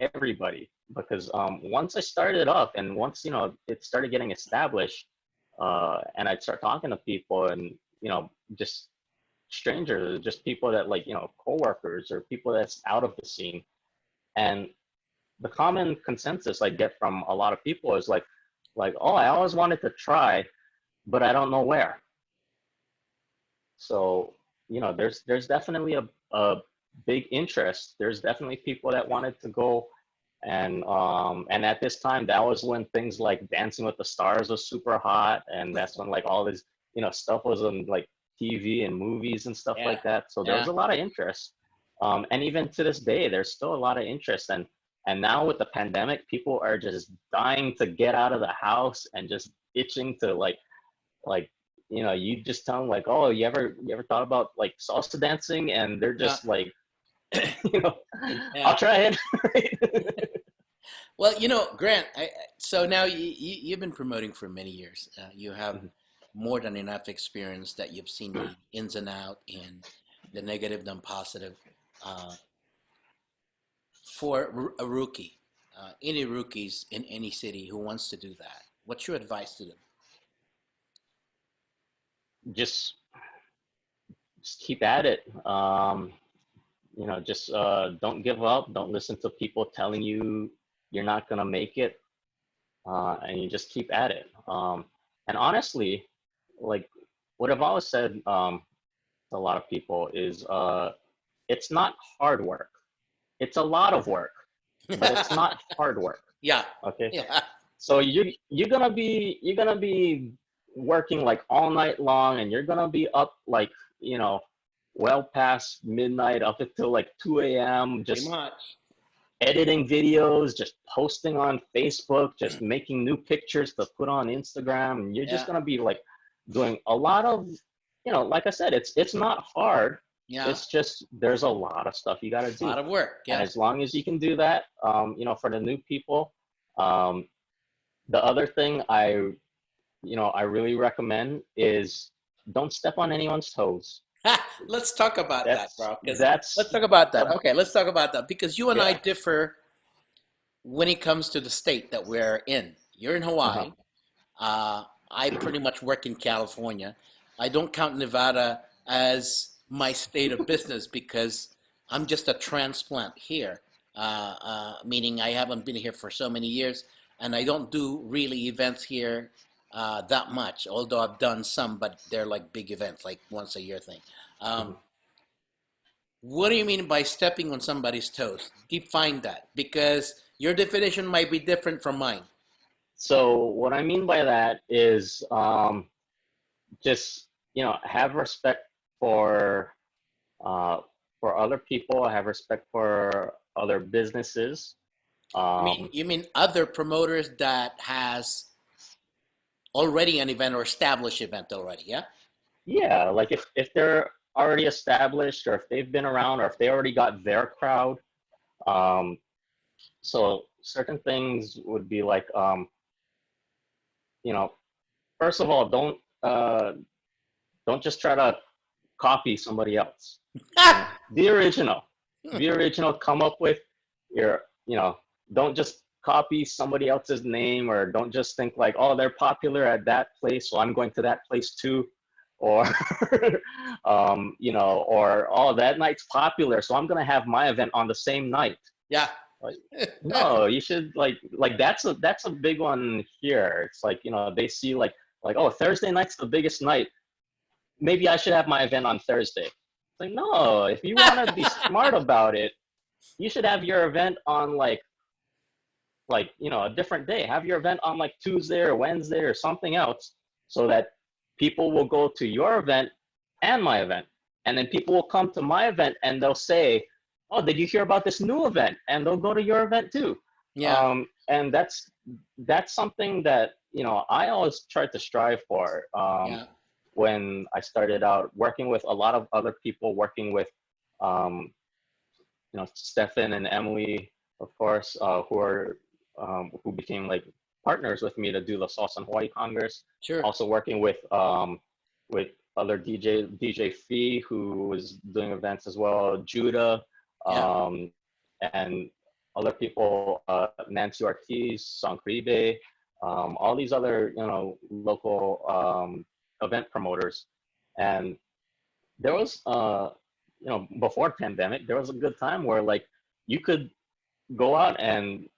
everybody, because once I started up and once it started getting established, and I'd start talking to people, and just strangers, just people that like coworkers or people that's out of the scene, and the common consensus I get from a lot of people is like, oh, I always wanted to try, but I don't know where. So, there's definitely a big interest. There's definitely people that wanted to go. And at this time, that was when things like Dancing with the Stars was super hot. And that's when like all this, stuff was on like TV and movies and stuff Yeah. like that. So there was Yeah. a lot of interest. And even to this day, there's still a lot of interest. And now with the pandemic, people are just dying to get out of the house and just itching to like you just tell them like, oh, you ever thought about like salsa dancing, and they're Yeah. just like, you know Yeah. I'll try it. Well, Grant, so now you've been promoting for many years. You have more than enough experience that you've seen the ins and out and the negative and positive. Uh, for a rookie, any rookies in any city who wants to do that, what's your advice to them? just just keep at it. Just don't give up. Don't listen to people telling you you're not gonna make it, and you just keep at it. And honestly, like what I've always said, to a lot of people is, it's not hard work. It's a lot of work, but it's not hard work. Yeah, Okay. yeah, So you're gonna be working like all night long, and you're gonna be up like well past midnight, up until like 2 a.m. pretty just much. editing videos, just posting on Facebook, just making new pictures to put on Instagram, and you're just Yeah, gonna be like doing a lot of, like I said, it's not hard. yeah, It's just there's a lot of stuff you got to a do, lot of work. and Yeah. as long as you can do that, for the new people, um, the other thing I really recommend is don't step on anyone's toes. Let's talk about that, That's bro. Because let's that's talk about that. a, Okay, let's talk about that because you and I yeah. differ when it comes to the state that we're in. You're in Uh-huh. Hawaii. I pretty much work in California. I don't count Nevada as my state of business because I'm just a transplant here, meaning I haven't been here for so many years, and I don't do really events here that much. Although I've done some, but they're like big events, like once a year thing. Um, Mhm. what do you mean by stepping on somebody's toes? Define that because your definition might be different from mine. So what I mean by that is, just have respect for uh, for other people. Have respect for other businesses. Um, You mean other promoters that has already an event or established event already, yeah? yeah, like if they're already established, or if they've been around, or if they already got their crowd. Um, so certain things would be like, you know, first of all, don't just try to copy somebody else. Be original. Be original. Come up with your, don't just copy somebody else's name, or don't just think like, oh, they're popular at that place, so I'm going to that place too, or, or oh, that night's popular, so I'm gonna have my event on the same night. Yeah. Like, no, you should like that's a big one here. It's like they see like Like, oh, Thursday night's the biggest night. Maybe I should have my event on Thursday. It's like, no, if you want to be smart about it, you should have your event on a different day. Have your event on like Tuesday or Wednesday or something else, so that people will go to your event and my event, and then people will come to my event and they'll say, oh, did you hear about this new event? And they'll go to your event too. Yeah, And that's something that I always tried to strive for. yeah, When I started out working with a lot of other people, working with um, Stefan and Emily, of course, who became like partners with me to do the Salsa in Hawaii Congress. sure. Also working with other DJ Fee, who was doing events as well, Judah, Yeah, um, and other people, Nancy Ortiz, Sankribe, all these other local event promoters. And there was before pandemic, there was a good time where like you could go out and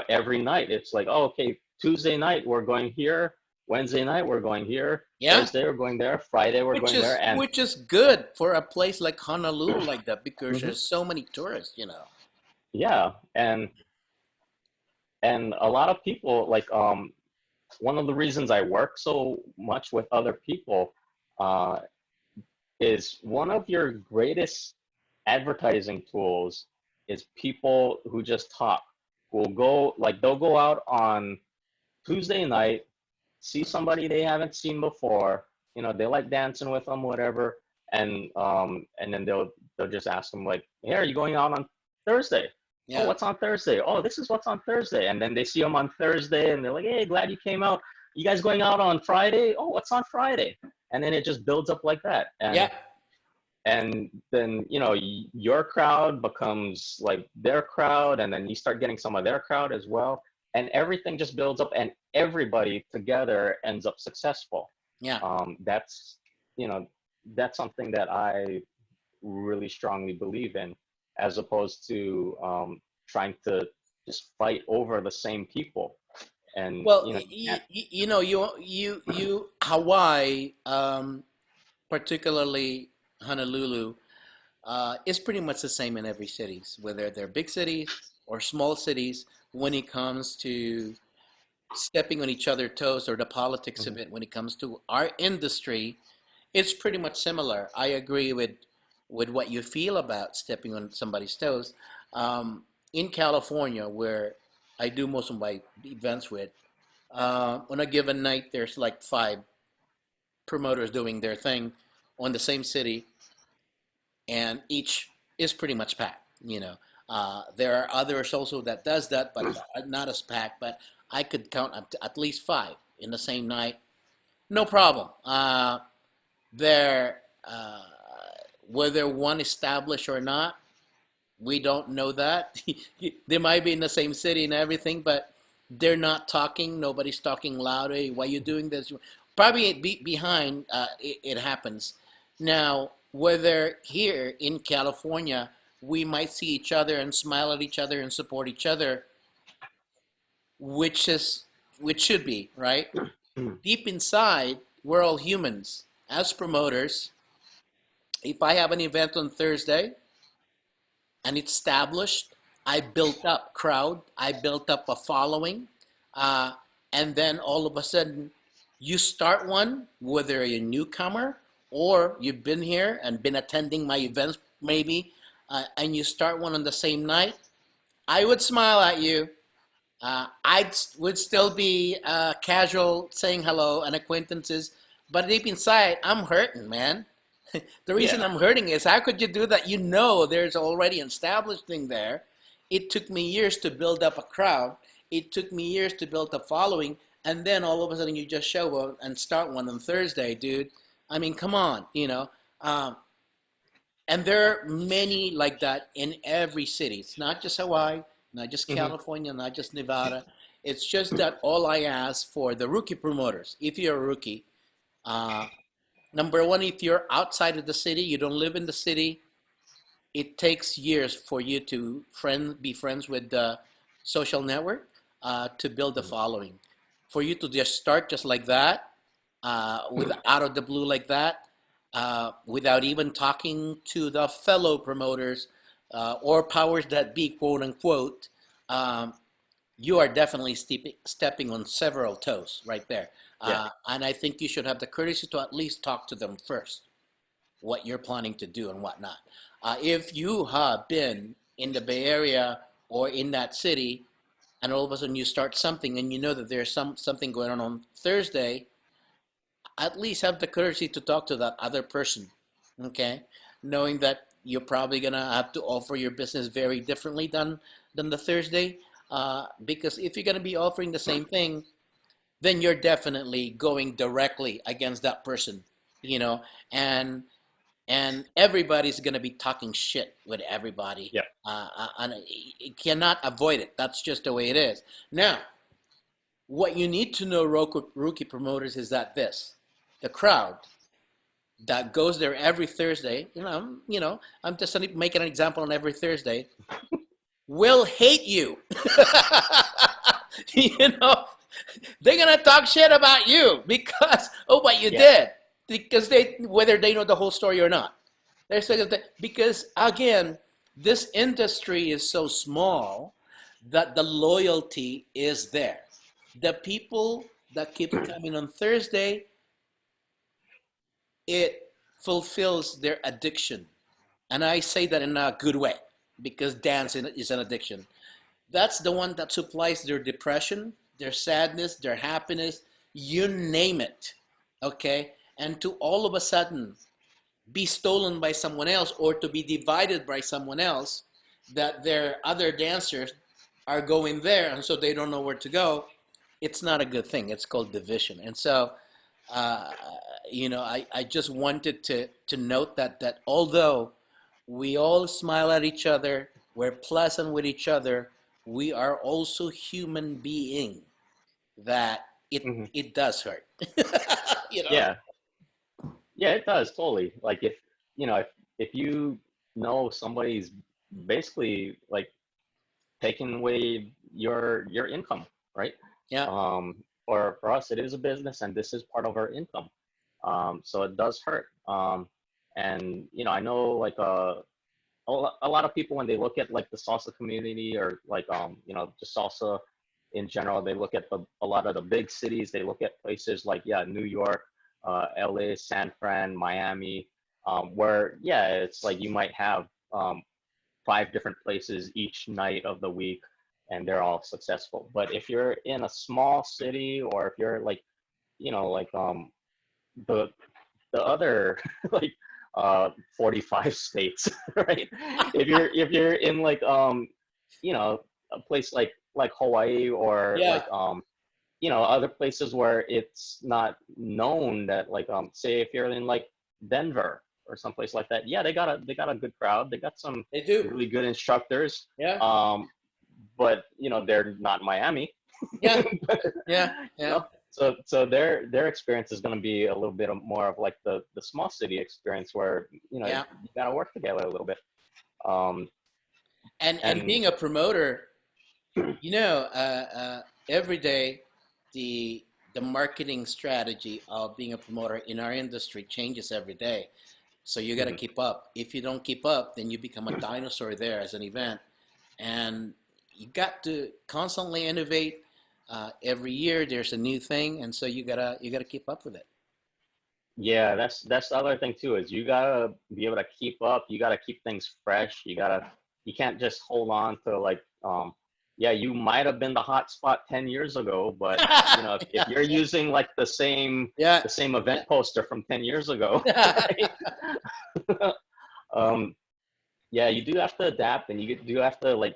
every night it's like, oh, okay, Tuesday night we're going here, Wednesday night we're going here, yeah. Thursday we're going there, Friday we're Which going there. is And which is good for a place like Honolulu like that because mhm, there's so many tourists. yeah, and a lot of people like one of the reasons I work so much with other people uh, is one of your greatest advertising tools is people who just talk, who will go, like they'll go out on Tuesday night, see somebody they haven't seen before, they like dancing with them, whatever, and then they'll just ask them like, hey, are you going out on Thursday? Oh, Yeah, what's on Thursday? Oh, this is what's on Thursday. And then they see them on Thursday and they're like, hey, glad you came out. You guys going out on Friday? Oh, what's on Friday? And then it just builds up like that. yeah, And then your crowd becomes like their crowd, and then you start getting some of their crowd as well, and everything just builds up and everybody together ends up successful. yeah. That's you know that's something that I really strongly believe in, as opposed to trying to just fight over the same people. And Well, you can't. you Hawaii, particularly Honolulu, is pretty much the same in every cities, whether they're big cities or small cities. When it comes to stepping on each other's toes or the politics of Mhm, it, when it comes to our industry, it's pretty much similar. I agree with what you feel about stepping on somebody's toes. In California, where I do most of my events with, on a given night, there's like five promoters doing their thing on the same city, and each is pretty much packed. There are others also that does that, but not as packed. But I could count up to at least five in the same night, no problem. They're whether one established or not, we don't know that. They might be in the same city and everything, but they're not talking. Nobody's talking loud. Hey, why are you doing this? Probably behind it happens. Now, whether here in California, we might see each other and smile at each other and support each other, which is which should be right. mhm, Deep inside, we're all humans. As promoters, if I have an event on Thursday and it's established, I built up crowd, I built up a following, uh, and then all of a sudden, you start one, whether you're a newcomer or you've been here and been attending my events, maybe, and you start one on the same night. I would smile at you. I would still be casual, saying hello and acquaintances, but deep inside, I'm hurting, man. The reason yeah. I'm hurting is how could you do that? There's already an established thing there. It took me years to build up a crowd. It took me years to build a following, and then all of a sudden you just show up and start one on Thursday, dude. I mean, come on. And there are many like that in every city. It's not just Hawaii, not just Mhm, California, not just Nevada. It's just that all I ask for the rookie promoters, if you're a rookie, uh, number one, if you're outside of the city, you don't live in the city, it takes years for you to be friends with the social network to build a mhm, following. For you to just start just like that, with out of the blue like that, without even talking to the fellow promoters or powers that be, quote unquote, um, you are definitely stepping on several toes right there. Yeah. And I think you should have the courtesy to at least talk to them first, what you're planning to do and whatnot. If you have been in the Bay Area or in that city, and all of a sudden you start something and you know that there's something going on Thursday, at least have the courtesy to talk to that other person, okay? Knowing that you're probably gonna have to offer your business very differently than the Thursday, because if you're gonna be offering the same thing, then you're definitely going directly against that person, you know, and and everybody's gonna be talking shit with everybody, Yeah. and you cannot avoid it. That's just the way it is. Now, what you need to know, rookie promoters, is that the crowd that goes there every Thursday, I'm just making an example on every Thursday, will hate you. you know, they're gonna talk shit about you because of what you Yeah. did, because whether they know the whole story or not. They're saying that because again, this industry is so small that the loyalty is there. The people that keep coming on Thursday, it fulfills their addiction. And I say that in a good way because dance is an addiction. That's the one that supplies their depression, their sadness, their happiness, you name it. Okay? And to all of a sudden be stolen by someone else or to be divided by someone else, that their other dancers are going there and so they don't know where to go, it's not a good thing. It's called division. And so, uh, I just wanted to note that although we all smile at each other, we're pleasant with each other, we are also human being that Hmm. it does hurt. you know? Yeah. Yeah, it does totally. Like if you know somebody's basically like taking away your income, right? Yeah. For us, it is a business, and this is part of our income. So it does hurt. And I know like a lot of people when they look at like the salsa community or like just salsa in general, they look at a lot of the big cities. They look at places like New York, LA, San Fran, Miami, where it's like you might have five different places each night of the week, and they're all successful. But if you're in a small city, or if you're like the the other like 45 states, right? If you're in like a place like Hawaii, or Yeah. like other places where it's not known, that like say if you're in like Denver or someplace like that, they got a good crowd, they got some They do. really good instructors, Yeah. but they're not Miami. Yeah. Yeah. you Yeah. know so their experience is going to be a little bit more of like the small city experience, where Yeah. you got to work together a little bit. um And and being a promoter, every day the the marketing strategy of being a promoter in our industry changes every day. So you got to Mhm. keep up. If you don't keep up, then you become a dinosaur there as an event, and you got to constantly innovate. Every year there's a new thing, and so you gotta keep up with it. Yeah, that's the other thing too, is you gotta be able to keep up. You gotta keep things fresh. You can't just hold on to like yeah, you might have been the hot spot 10 years ago, but if yeah, you're using like the same yeah, the same event poster from 10 years ago, yeah. right? um yeah, you do have to adapt, and you do have to like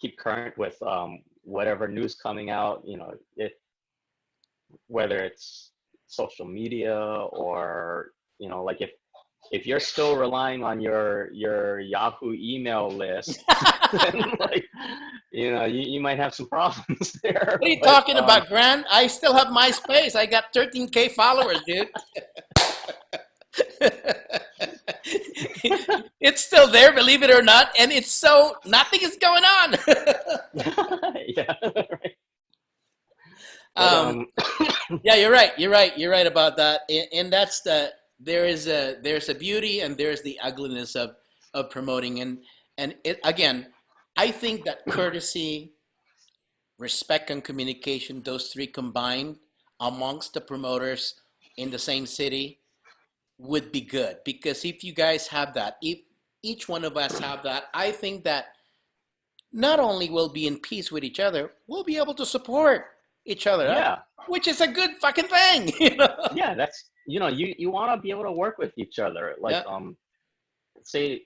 keep current with whatever news coming out, if whether it's social media, or like if you're still relying on your Yahoo email list, then like you might have some problems there. What are you But talking about, Grant? I still have MySpace. I got 13K followers, dude. It's still there, believe it or not, and it's so nothing is going on. yeah, right. But um, Yeah, you're right. You're right. You're right about that. And that's there's a beauty and there's the ugliness of promoting. And it again, I think that courtesy, respect, and communication, those three combined amongst the promoters in the same city would be good. Because if you guys have that, if each one of us have that, I think that not only will be in peace with each other, we'll be able to support each other, huh? Yeah, Which is a good fucking thing, you know? yeah, that's, you want to be able to work with each other. Like, Yeah, say,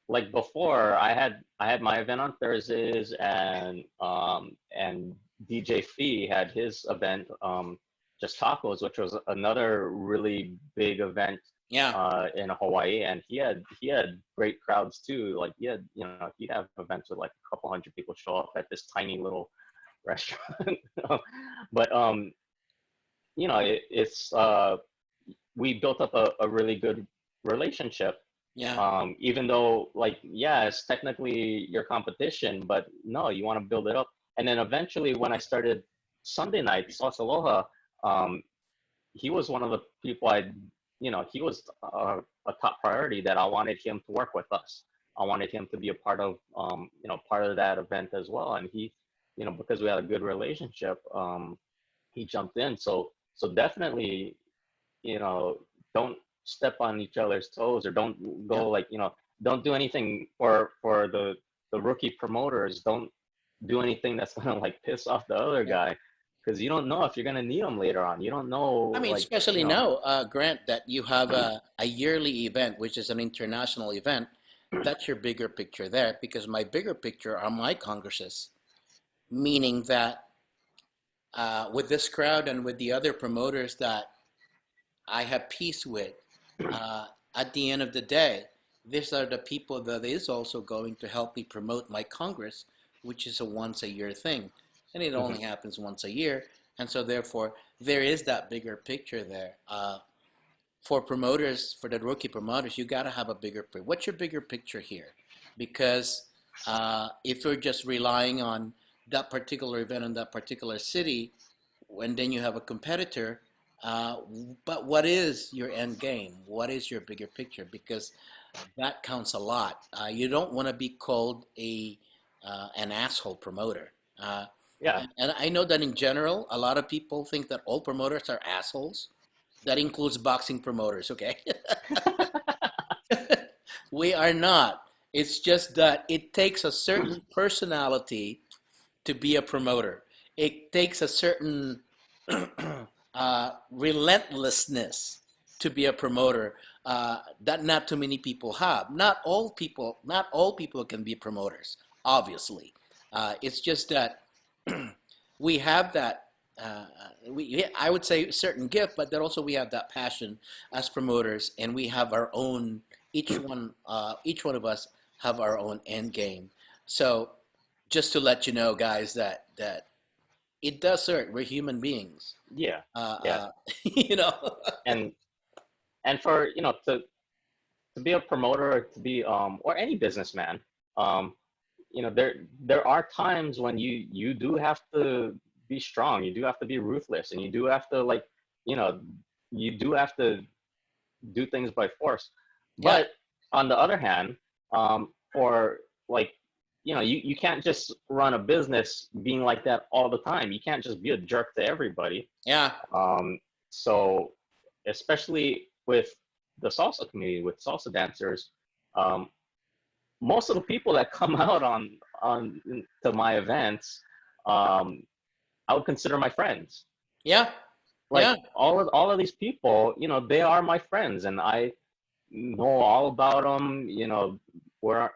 like before, I had my event on Thursdays, and DJ Fee had his event, just tacos, which was another really big event yeah, in Hawaii, and he had great crowds too. Like, he'd have events with like a couple hundred people show up at this tiny little restaurant. But it's we built up a really good relationship, yeah, even though, like, yeah, it's technically your competition, but no, you want to build it up. And then eventually, when I started Sunday night Sauce Aloha, um, he was one of the people he was a top priority, that I wanted him to work with us. I wanted him to be a part of that event as well. And he, because we had a good relationship, he jumped in. So definitely, you know, don't step on each other's toes, or don't yeah, go, like, don't do anything for the rookie promoters. Don't do anything that's gonna like piss off the other yeah. guy, because you don't know if you're gonna need him later on. You don't I know, mean, like, especially now, Grant, that you have a yearly event, which is an international event. That's your bigger picture there, because my bigger picture are my congresses, meaning that with this crowd and with the other promoters that I have peace with. At the end of the day, these are the people that is also going to help me promote my Congress, which is a once a year thing. And it mhm, only happens once a year. And so, therefore, there is that bigger picture there. For promoters, for the rookie promoters, you got to have a bigger picture. What's your bigger picture here? Because if you're just relying on that particular event in that particular city, and then you have a competitor, uh, but what is your end game? What is your bigger picture? Because that counts a lot. You don't want to be called a an asshole promoter. yeah. And I know that in general, a lot of people think that all promoters are assholes. That includes boxing promoters, okay? We are not. It's just that it takes a certain personality to be a promoter. It takes a certain relentlessness to be a promoter that not too many people have. Not all people can be promoters. Obviously, it's just that we have that. I would say certain gift, but then also we have that passion as promoters, and we have our own. Each one of us have our own end game. So, just to let you know, guys, that it does hurt. We're human beings. Yeah, Uh, yeah. uh, you know. and and for, to be a promoter, or to be, or any businessman, um there are times when you do have to be strong. You do have to be ruthless, and you do have to, like, you know you do have to do things by force. Yeah, But on the other hand, for, like, you can't just run a business being like that all the time. You can't just be a jerk to everybody. yeah, So, especially with the salsa community, with salsa dancers, um, most of the people that come out on to my events, um, I would consider my friends. yeah, Like, yeah, all of these people, they are my friends, and I know all about them. We're,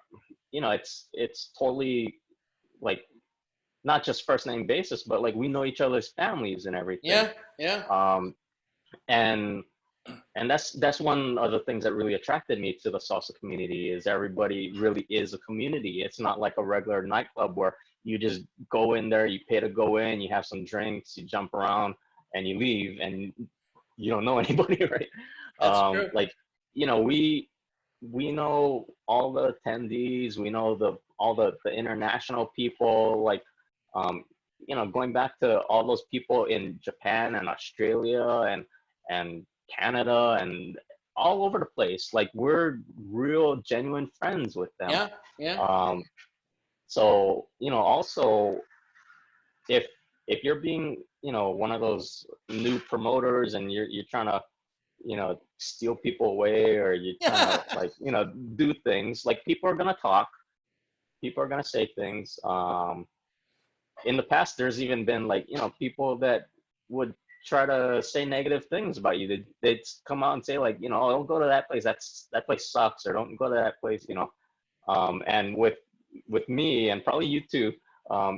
it's totally, like, not just first name basis, but, like, we know each other's families and everything. yeah, yeah, Um, and and that's one of the things that really attracted me to the salsa community, is everybody really is a community. It's not like a regular nightclub where you just go in there, you pay to go in, you have some drinks, you jump around, and you leave, and you don't know anybody, right? that's true. Like, we know all the attendees, we know all the international people, like, um going back to all those people in Japan and Australia and Canada and all over the place. Like we're real genuine friends with them. Yeah, yeah, Um, so also if you're being one of those new promoters and you're trying to steal people away, or you're trying to yeah, like do things, like people are gonna talk, people are gonna say things. In the past there's even been like people that would try to say negative things about you. They'd come out and say like oh, don't go to that place, that place sucks, or don't go to that place. And with me and probably you too,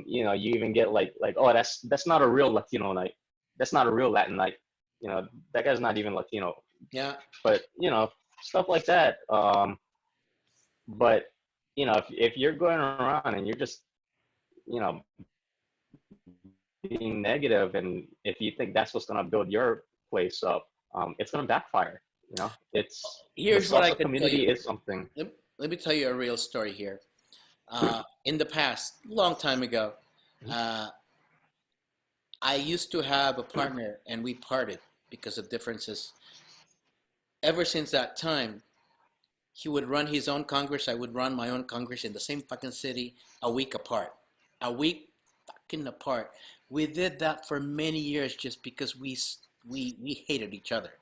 you even get like oh, that's not a real Latino night, that's not a real Latin night, that guy's not even Latino. yeah. But stuff like that. But if you're going around and you're just you know being negative, and if you think that's what's going to build your place up, it's going to backfire. It's the Here's what I salsa can tell you. community is something. Let me tell you a real story here. In the past, long time ago, uh, I used to have a partner and we parted because of differences. Ever since that time, he would run his own Congress, I would run my own Congress in the same fucking city, a week apart. A week fucking apart. We did that for many years just because we hated each other.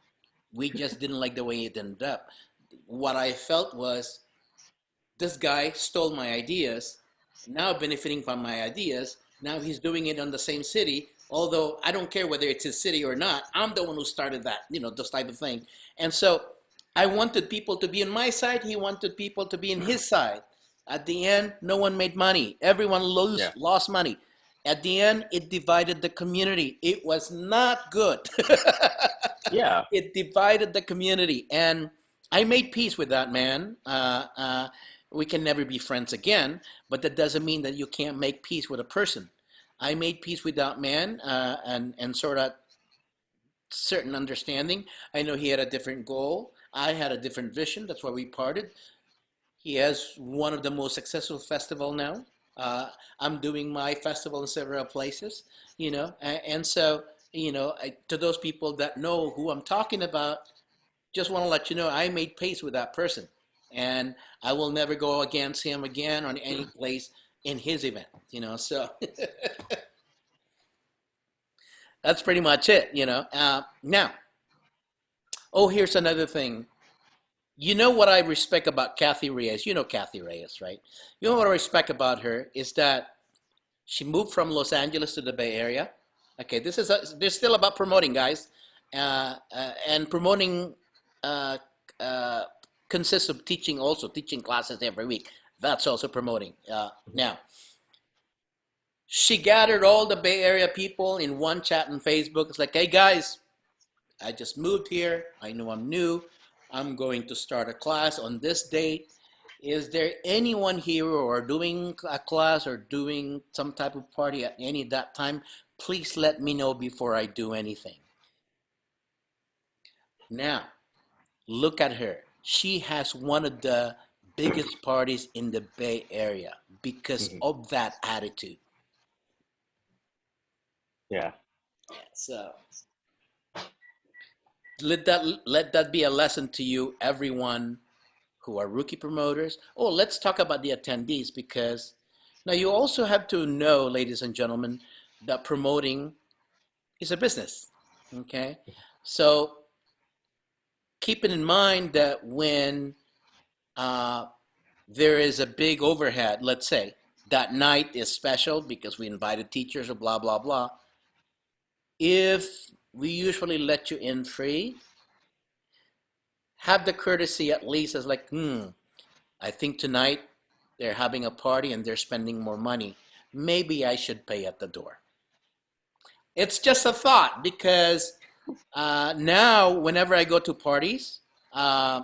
We just didn't like the way it ended up. What I felt was this guy stole my ideas, now benefiting from my ideas. Now he's doing it on the same city, although I don't care whether it's his city or not. I'm the one who started that, this type of thing. And so I wanted people to be on my side. He wanted people to be in his side. At the end, no one made money. Everyone Yeah. lost money. At the end, it divided the community. It was not good. Yeah. It divided the community. And I made peace with that man. We can never be friends again, but that doesn't mean that you can't make peace with a person. I made peace with that man, and sort of certain understanding. I know he had a different goal. I had a different vision. That's why we parted. He has one of the most successful festival now. I'm doing my festival in several places, and so to those people that know who I'm talking about, just want to let you know I made peace with that person, and I will never go against him again on any place in his event. So that's pretty much it. Now, oh, here's another thing. You know what I respect about Kathy Reyes? You know Kathy Reyes, right? You know what I respect about her is that she moved from Los Angeles to the Bay Area. Okay, this still about promoting, guys, and promoting uh, uh, consists of teaching, also teaching classes every week. That's also promoting. Now, she gathered all the Bay Area people in one chat on Facebook. It's like, hey guys, I just moved here. I know I'm new. I'm going to start a class on this date. Is there anyone here who are doing a class or doing some type of party at any of that time? Please let me know before I do anything. Now, look at her. She has one of the biggest parties in the Bay Area because Mhm. of that attitude. Yeah. Yeah, so let that be a lesson to you, everyone who are rookie promoters. Oh, let's talk about the attendees, because now you also have to know, ladies and gentlemen, that promoting is a business. Okay, so keeping in mind that when uh, there is a big overhead, let's say that night is special because we invited teachers or blah blah blah. If we usually let you in free, have the courtesy at least as like, I think tonight they're having a party and they're spending more money. Maybe I should pay at the door. It's just a thought, because now whenever I go to parties, uh,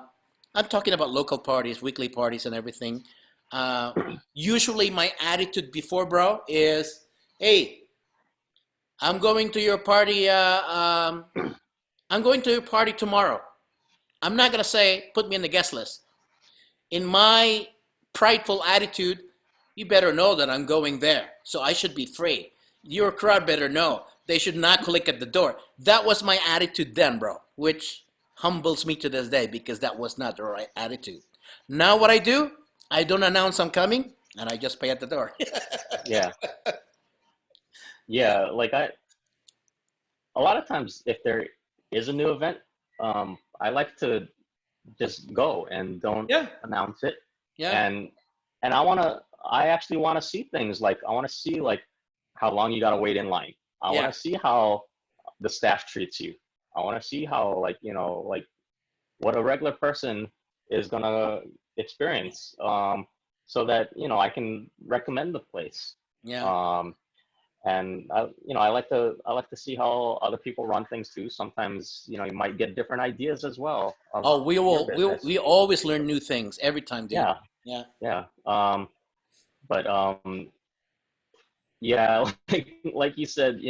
I'm talking about local parties, weekly parties, and everything. Uh, Usually, my attitude before, bro, is, "Hey, I'm going to your party. I'm going to your party tomorrow. I'm not gonna say put me in the guest list. In my prideful attitude, you better know that I'm going there, so I should be free. Your crowd better know. They should not click at the door. That was my attitude then, bro, which humbles me to this day because that was not the right attitude. Now, what I do, I don't announce I'm coming and I just pay at the door. Yeah, Yeah. yeah. Like a lot of times, if there is a new event, I like to just go and don't Yeah. announce it. Yeah. And I actually want to see things like I want to see like how long you got to wait in line. I want Yeah. to see how the staff treats you. I want to see how like, like what a regular person is gonna experience, so that I can recommend the place. Yeah. Um, and I like to see how other people run things too. Sometimes you might get different ideas as well of Oh, we your will. We business. always learn new things every time, dude. Yeah, Yeah. yeah. But yeah, like you said,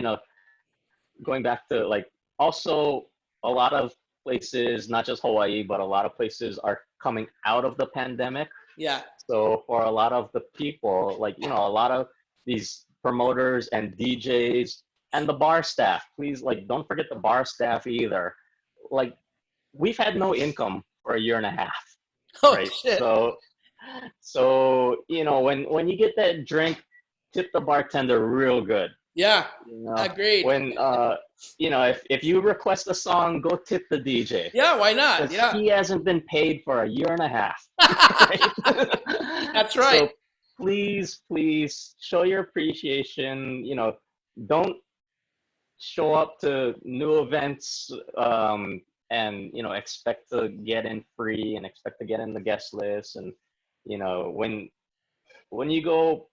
going back to like also a lot of places, not just Hawaii, but a lot of places are coming out of the pandemic. Yeah. So for a lot of the people, like, a lot of these promoters and DJs and the bar staff, please, like, don't forget the bar staff either. Like, we've had no income for a year and a half, Oh right? shit. So, when you get that drink, tip the bartender real good. Yeah. You know, Agreed. when if you request a song, go tip the DJ Yeah. Why not? because Yeah. he hasn't been paid for a year and a half, right? That's right. So please show your appreciation. Don't show up to new events, and expect to get in free and expect to get in the guest list. And when you go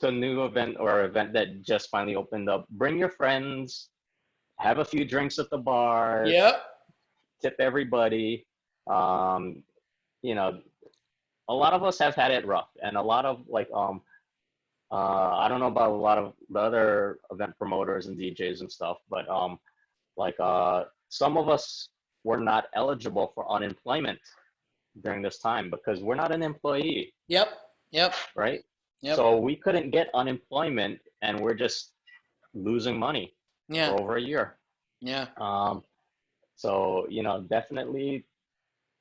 to a new event or event that just finally opened up, bring your friends, have a few drinks at the bar, Yep. tip everybody. Um, you know, a lot of us have had it rough, and a lot of like I don't know about a lot of the other event promoters and DJs and stuff, but like some of us were not eligible for unemployment during this time because we're not an employee, Yep. Yep. right? Yep. So we couldn't get unemployment, and we're just losing money Yeah. for over a year. Yeah. Um, so definitely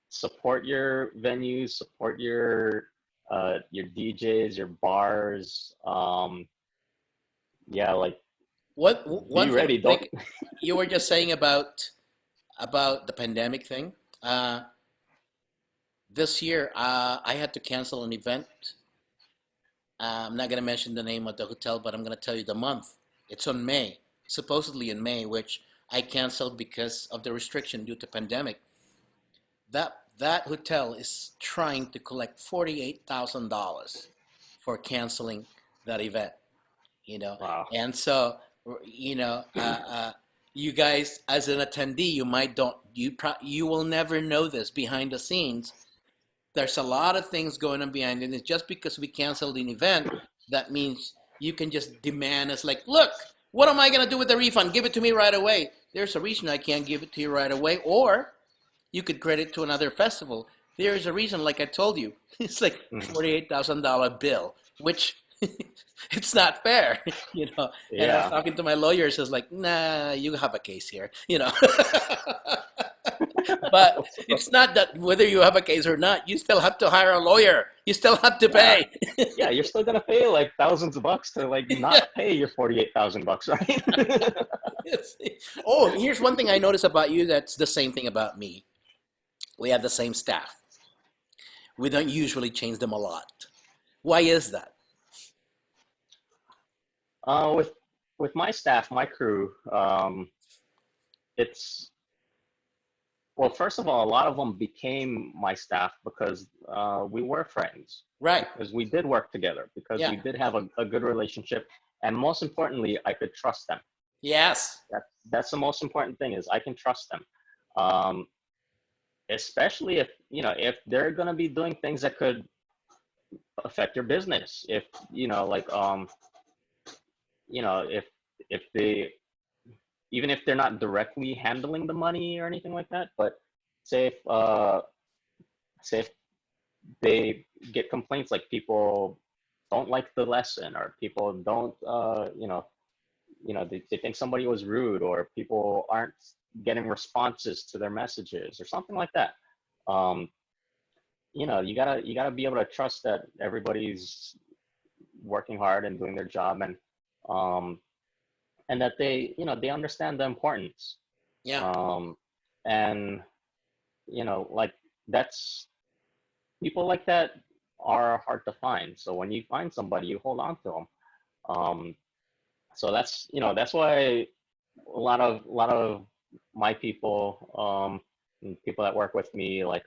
support your venues, support your DJs, your bars. Yeah, like What be one thing ready. I Don't. think you were just saying about the pandemic thing. This year, I had to cancel an event. I'm not gonna mention the name of the hotel, but I'm gonna tell you the month. It's on May, supposedly in May, which I canceled because of the restriction due to pandemic. That hotel is trying to collect $48,000 for canceling that event. you know Wow. and so you know uh, uh, you guys as an attendee, you might don't you will never know this behind the scenes. There's a lot of things going on behind it. It's just because we canceled an event, that means you can just demand us like, look, what am I going to do with the refund? Give it to me right away. There's a reason I can't give it to you right away. Or you could credit to another festival. There's a reason, like I told you. It's like Mhm. $48,000 bill, which it's not fair, you know. And I was Yeah. talking to my lawyers. I was like, nah, you have a case here, you know. But it's not that whether you have a case or not, you still have to hire a lawyer. You still have to Yeah. pay. Yeah. You're still gonna pay like thousands of bucks to like Yeah. not pay your 48,000 bucks, right? Oh, here's one thing I notice about you that's the same thing about me. We have the same staff. We don't usually change them a lot. Why is that? With my staff, my crew, it's well, first of all, a lot of them became my staff because we were friends, Right. because we did work together, because Yeah. we did have a good relationship, and most importantly, I could trust them. Yes. That's the most important thing is I can trust them, um, especially if if they're gonna be doing things that could affect your business. If like if they even if they're not directly handling the money or anything like that, but say if say if they get complaints like people don't like the lesson or people don't they think somebody was rude, or people aren't getting responses to their messages or something like that. Um, you gotta be able to trust that everybody's working hard and doing their job, um, and that they understand the importance. Yeah. Um, and like that's people like that are hard to find. So when you find somebody, you hold on to them. Um, so that's why a lot of my people, and people that work with me, like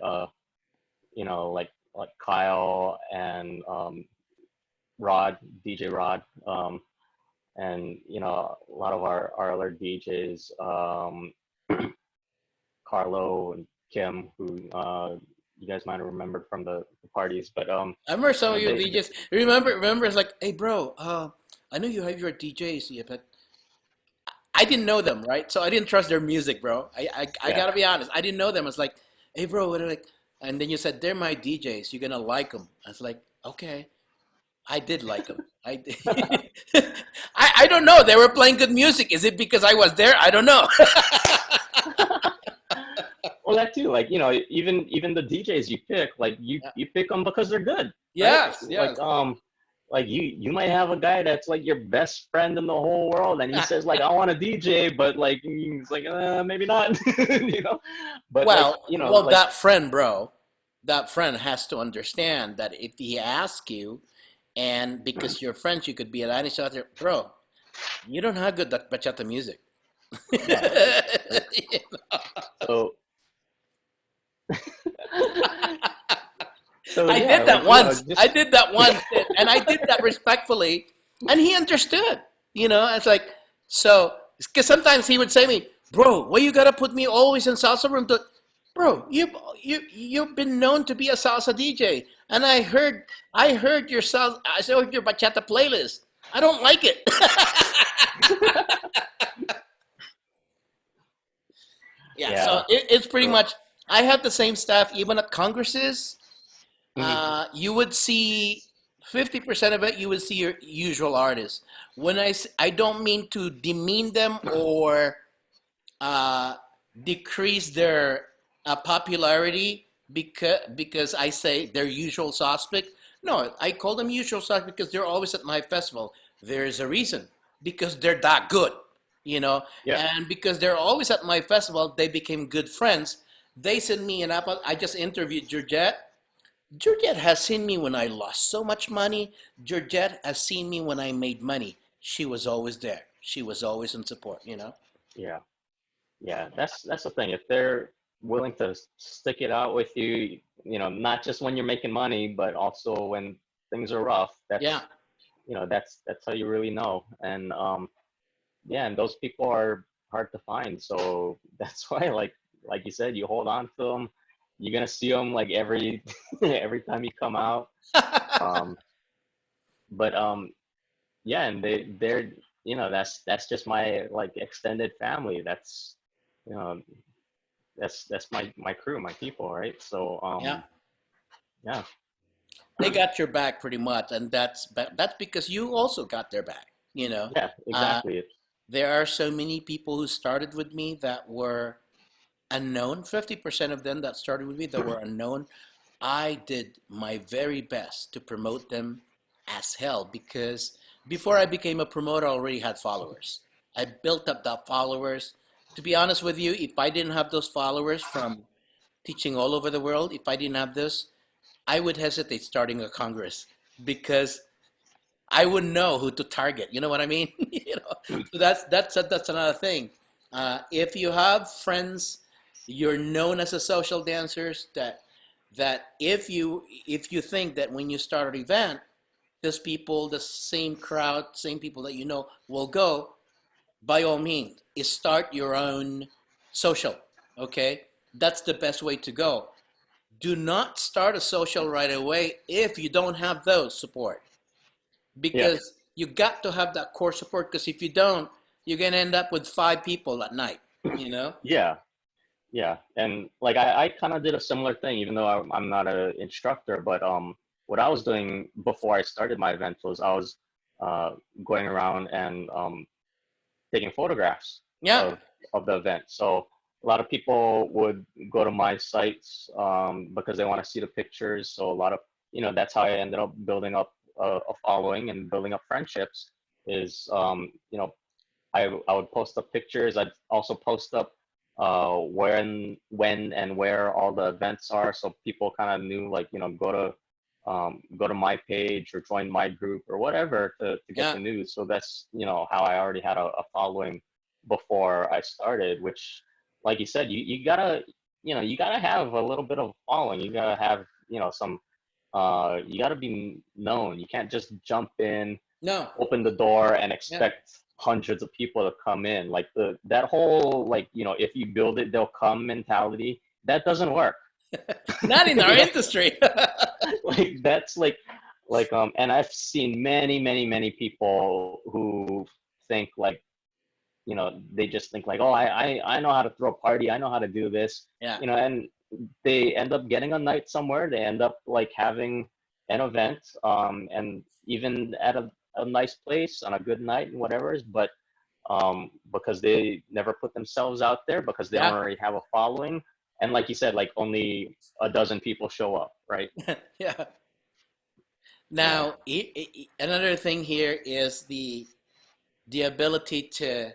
like Kyle and Rod, DJ Rod, and a lot of our other DJs, Carlo and Kim, who you guys might have remembered from the parties, but I remember some of you they DJs. Remember, it's like, hey, bro, I know you have your DJs, yeah, but I didn't know them, right? So I didn't trust their music, bro. I yeah. gotta be honest. I didn't know them. It's like, hey, bro, what are like? And then you said they're my DJs. You're gonna like them. I was like, okay. I did like them. I did. I don't know. They were playing good music. Is it because I was there? I don't know. Well, that too, like even the DJs you pick, like you pick them because they're good, right? Yes, yes. Like you might have a guy that's like your best friend in the whole world, and he says like I want a DJ, but like he's like maybe not, you know. But like Well, like that friend, bro, that friend has to understand that if he asks you, and because you're friends, you could be at any shot there, bro. You don't have good bachata music. yeah. So so I yeah, did like that once. I did that once, yeah. and I did that respectfully, and he understood. It's like so because sometimes he would say to me, "Bro, why you gotta put me always in salsa room?" Bro, you've been known to be a salsa DJ, and I heard your salsa, I heard your bachata playlist. I don't like it. Yeah, so Yeah. it's pretty So much. I have the same staff even at congresses. mhm. You would see 50% of it. You would see your usual artists. I don't mean to demean them or uh, decrease their popularity because I say they're usual suspect. No, I call them usual suspect because they're always at my festival. There's a reason because they're that good, Yeah. and because they're always at my festival, they became good friends. They send me an app. I just interviewed Georgette. Georgette has seen me when I lost so much money. Georgette has seen me when I made money. She was always there. She was always in support. Yeah. Yeah, that's the thing. If they're willing to stick it out with you, not just when you're making money, but also when things are rough, Yeah. that's how you really know. And yeah, and those people are hard to find. So that's why, like you said, you hold on to them. You're gonna see them like every every time you come out. Um, but yeah, and they're that's just my like extended family. That's you know that's my crew, my people, right? So Yeah. yeah, They got your back pretty much, and that's because you also got their back. yeah, Uh, exactly. there are so many people who started with me that were unknown. 50% of them that started with me that were unknown. I did my very best to promote them as hell because before I became a promoter, I already had followers. I built up that followers. To be honest with you, if I didn't have those followers from teaching all over the world, if I didn't have this, I would hesitate starting a Congress because I wouldn't know who to target. You know what I mean? So that's another thing. If you have friends, you're known as a social dancers. That if you think that when you start an event, those people, the same crowd, same people that will go. By all means, is start your own social. Okay, that's the best way to go. Do not start a social right away if you don't have those support Yeah, because you got to have that core support because if you don't, you're going to end up with 5 people at night, you know? yeah, yeah. And like I kind of did a similar thing, even though I'm not an instructor. But what I was doing before I started my event was I was uh, going around and taking photographs Yeah, of the event. So a lot of people would go to my sites because they want to see the pictures. So a lot of, that's how I ended up building up a following and building up friendships. Is I would post up pictures. I'd also post up when and where all the events are, so people kind of knew, like, go to my page or join my group or whatever to get yeah, the news. So that's how I already had a following before I started. Which, like you said, you gotta you gotta have a little bit of following. You gotta have some. You gotta be known. You can't just jump in, no, open the door and yeah. expect hundreds of people to come in. Like that whole, like, if you build it they'll come mentality, that doesn't work. Not in our you know industry. like that's and I've seen many people who think like, they just think like, oh, I know how to throw a party, I know how to do this, Yeah, and they end up getting a night somewhere, they end up like having an event, and even at a nice place on a good night and whatever, but because they never put themselves out there, because they don't yeah, already have a following, and like you said, like only a dozen people show up, right? yeah. Yeah. Now, another thing here is the ability to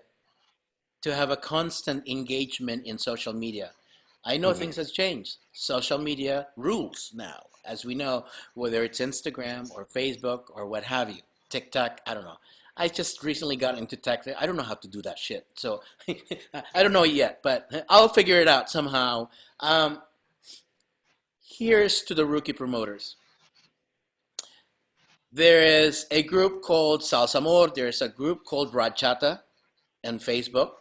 have a constant engagement in social media. I know Hmm. things has changed. Social media rules now, as we know, whether it's Instagram or Facebook or what have you, TikTok, I don't know. I just recently got into tech. I don't know how to do that shit. So I don't know yet, but I'll figure it out somehow. Um, Here's to the rookie promoters. There is a group called Salsa. There's a group called Rodchata and Facebook.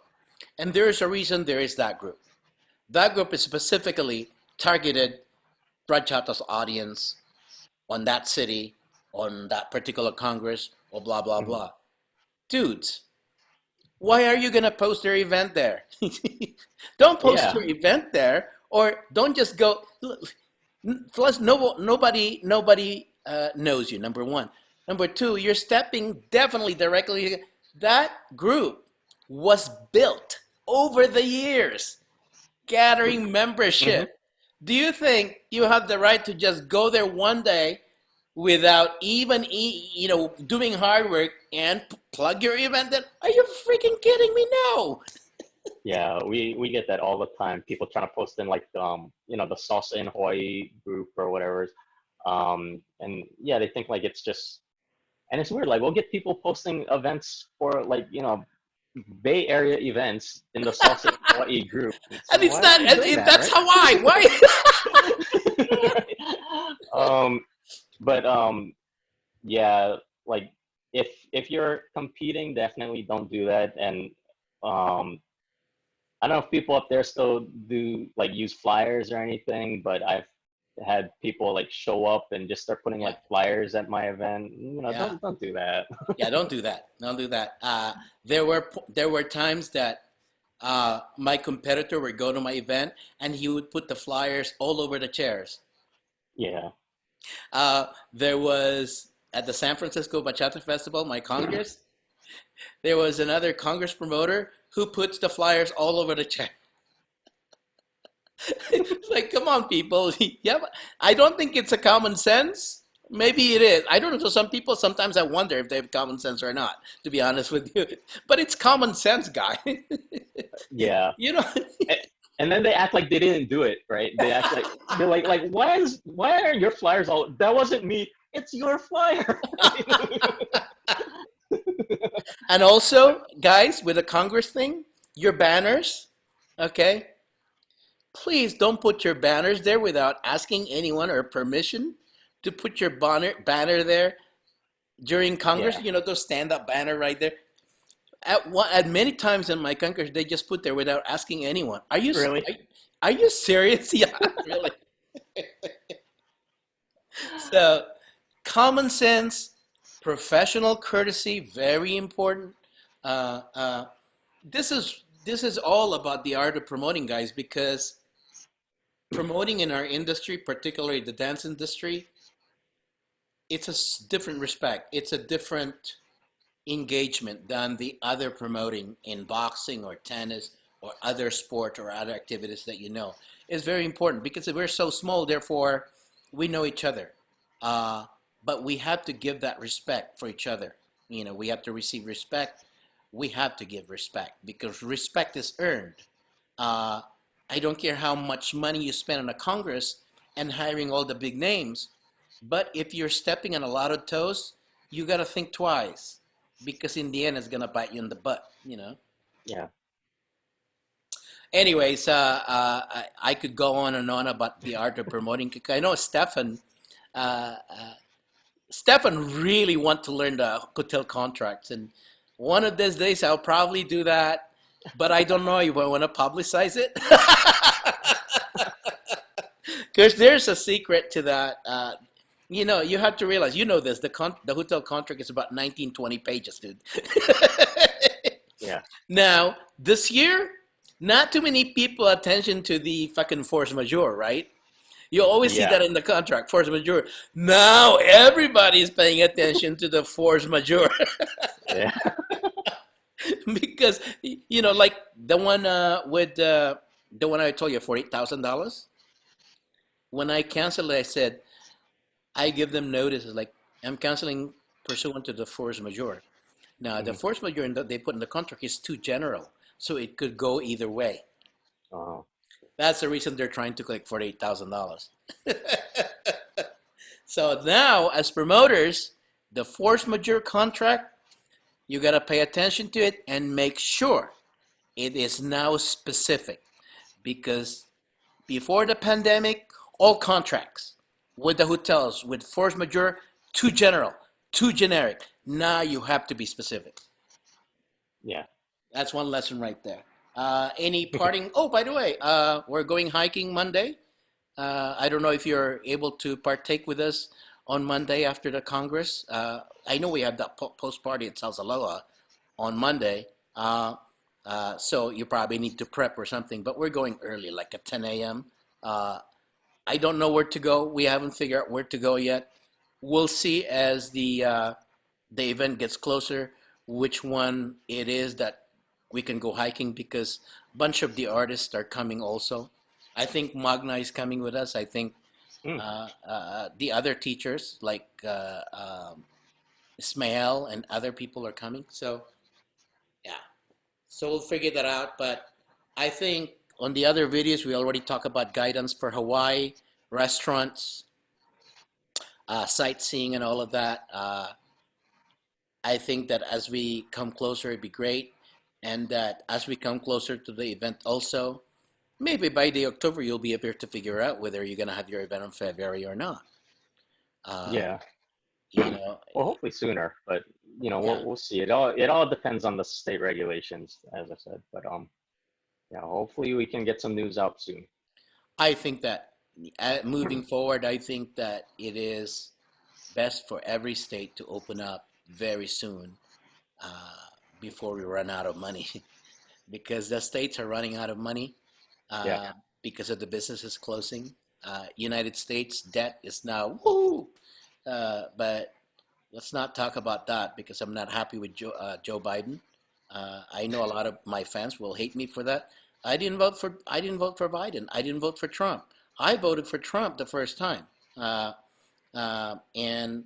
And there is a reason there is that group. That group is specifically targeted Rodchata's audience on that city, on that particular Congress, or blah, blah, Hmm. blah. Dudes, why are you going to post your event there? Don't post Yeah. your event there, or don't just go. Plus, nobody knows you. Number one. Number two, you're stepping definitely directly. That group was built over the years, gathering Hmm. membership. Do you think you have the right to just go there one day without even doing hard work and plug your event? Then are you freaking kidding me? No. Yeah, we get that all the time. People trying to post in like the Salsa in Hawaii group or whatever. And yeah, they think like it's just, and it's weird. Like we'll get people posting events for like, Bay Area events in the Salsa in Hawaii group. It's And like, it's why are not. you doing that, That's right? Hawaii. Why? Right? But yeah, like if you're competing, definitely don't do that. And um I don't know if people up there still do like use flyers or anything, but I've had people like show up and just start putting Yeah, like flyers at my event. yeah, Don't do that. yeah. Don't do that. Don't do that. There were times that my competitor would go to my event and he would put the flyers all over the chairs. Yeah. There was at the San Francisco Bachata Festival, my Congress. There was another Congress promoter who puts the flyers all over the chair. It's like, come on, people. Yeah, I don't think it's a common sense. Maybe it is. I don't know. So some people, sometimes I wonder if they have common sense or not, to be honest with you. But it's common sense, guy. Yeah. You know, A- And then they act like they didn't do it, right? They act like they're like why are your flyers all, that wasn't me. It's your flyer. and also, guys, with the Congress thing, your banners, okay? Please don't put your banners there without asking anyone or permission to put your banner there during Congress. Yeah. You know, those stand-up banner right there. At many times in my Congress, they just put there without asking anyone. Really? Are you serious? Yeah, really. So, common sense, professional courtesy, very important. Uh, uh, this is all about the art of promoting, guys, because promoting in our industry, particularly the dance industry, it's a different respect. It's a different. engagement than the other promoting in boxing or tennis or other sport or other activities that you know is very important because we're so small, therefore we know each other. Uh, but we have to give that respect for each other. You know, we have to receive respect. We have to give respect because respect is earned. Uh, I don't care how much money you spend on a Congress and hiring all the big names, but if you're stepping on a lot of toes, you got to think twice because in the end, it's gonna bite you in the butt. You know. Yeah. Anyways, I could go on and on about the art of promoting. I know Uh, uh, Stefan really want to learn the hotel contracts, and one of these days I'll probably do that. But I don't know if I want to publicize it. Because there's a secret to that. You know, you have to realize, you know this, the hotel contract is about 19, 20 pages, dude. Yeah. Now, this year, not too many people attention to the fucking force majeure, right? You always see Yeah. that in the contract, force majeure. Now everybody's paying attention to the force majeure Yeah. because you know, like the one with the one I told you for $8,000. When I canceled it, I said I give them notice. Like I'm canceling pursuant to the force majeure. Now the Mhm. force majeure that they put in the contract is too general, so it could go either way. Oh, That's the reason they're trying to collect $48,000. So now, as promoters, the force majeure contract, you got to pay attention to it and make sure it is now specific because before the pandemic, all contracts with the hotels with force majeure, too general, too generic. Now you have to be specific. yeah. That's one lesson right there. Any parting? Oh, by the way, we're going hiking Monday. I don't know if you're able to partake with us on Monday after the Congress. I know we have that post party at Salsa on Monday. So you probably need to prep or something, but we're going early, like at 10 a.m. Uh, I don't know where to go. We haven't figured out where to go yet. We'll see as the event gets closer, which one it is that we can go hiking because a bunch of the artists are coming also. I think Magna is coming with us. I think Mm. the other teachers like Ismael and other people are coming. So yeah, so we'll figure that out. But I think on the other videos we already talk about guidance for Hawaii, restaurants, sightseeing, and all of that. I think that as we come closer, it'd be great. And that as we come closer to the event, also, maybe by the October, you'll be able to figure out whether you're going to have your event in February or not. Uh, Yeah. you know, Well, hopefully sooner, but yeah, we'll see. It all depends on the state regulations, as I said. But yeah, hopefully we can get some news out soon. I think that moving forward, I think that it is best for every state to open up very soon uh, before we run out of money because the states are running out of money Yeah. uh, because of the businesses closing. United States debt is now woo, but let's not talk about that because I'm not happy with Joe Biden. I know a lot of my fans will hate me for that. I didn't vote for Biden. I didn't vote for Trump. I voted for Trump the first time. Uh, and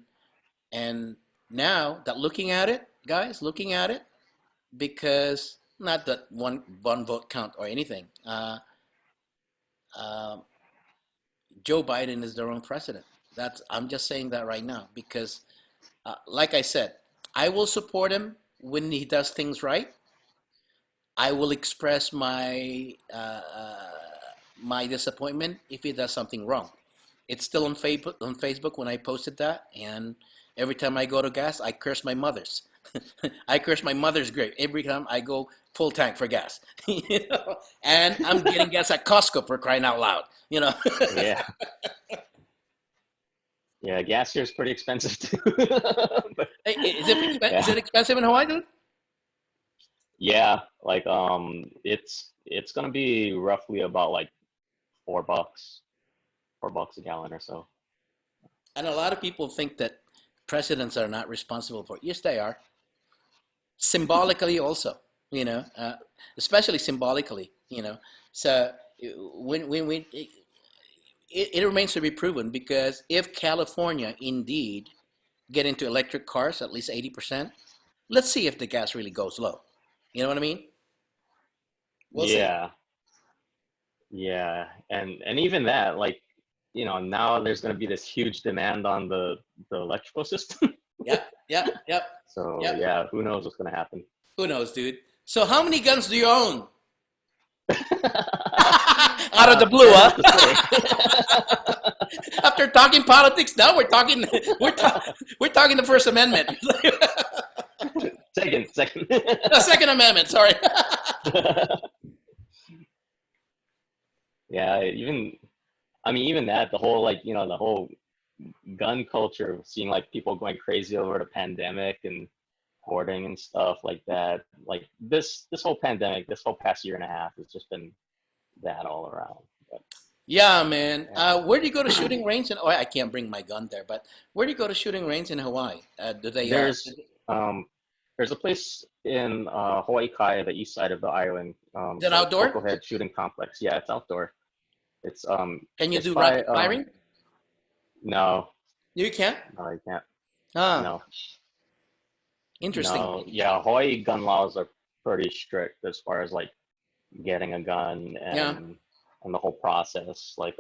and now that looking at it, guys, looking at it, because not that one vote count or anything. Uh, Joe Biden is the wrong president. That's I'm just saying that right now because, like I said, I will support him when he does things right. I will express my disappointment if he does something wrong. It's still on Facebook when I posted that, and every time I go to gas, I curse my mother's. I curse my mother's grave every time I go full tank for gas. You know? And I'm getting gas at Costco for crying out loud. You know, Yeah. Yeah. Gas here is pretty expensive too. But is yeah. it expensive in Hawaii, dude? Yeah. Like it's gonna be roughly about like $4, $4 a gallon or so. And a lot of people think that presidents are not responsible for it. Yes, they are. symbolically also, you know, especially symbolically, you know. So when it remains to be proven, because if California indeed get into electric cars, at least 80%, let's see if the gas really goes low. You know what I mean? We'll see. Yeah, yeah, and even that, like, now there's going to be this huge demand on the electrical system. Yep, yep, yep, So yep. yeah, who knows what's going to happen? Who knows, dude? So how many guns do you own? Out of the blue, Very hard to huh? say. After talking politics, now we're talking we're talking the First Amendment. Second. The Second Amendment, sorry. Yeah, even that, the whole, like, the whole gun culture, seeing like people going crazy over the pandemic and hoarding and stuff like that. Like this whole pandemic, this whole past year and a half has just been that all around. But Yeah, man. Where do you go to yeah. shooting range? Oh, I can't bring my gun there, but where do you go to shooting range in Hawaii? Do they? There's um there's a place in Hawaii Kai, the east side of the island, Is it called outdoor? Coco Head Shooting Complex. Yeah, it's outdoor. It's Can you it's do by rapid firing? no, You can. no, you can't. Ah, No, interesting. no. Yeah, Hawaii gun laws are pretty strict as far as like getting a gun Yeah. and the whole process. Like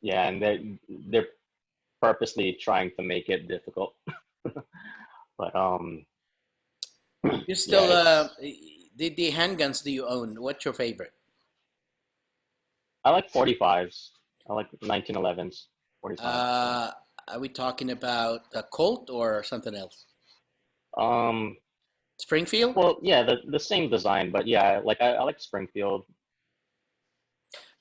yeah, and they're purposely trying to make it difficult. But You yeah, still it's the handguns do you own? What's your favorite? I like 45s. I like 1911s, 45s. Yeah. Uh, are we talking about a Colt or something else? Um. Springfield? Well, yeah, the same design, but yeah, like I like Springfield.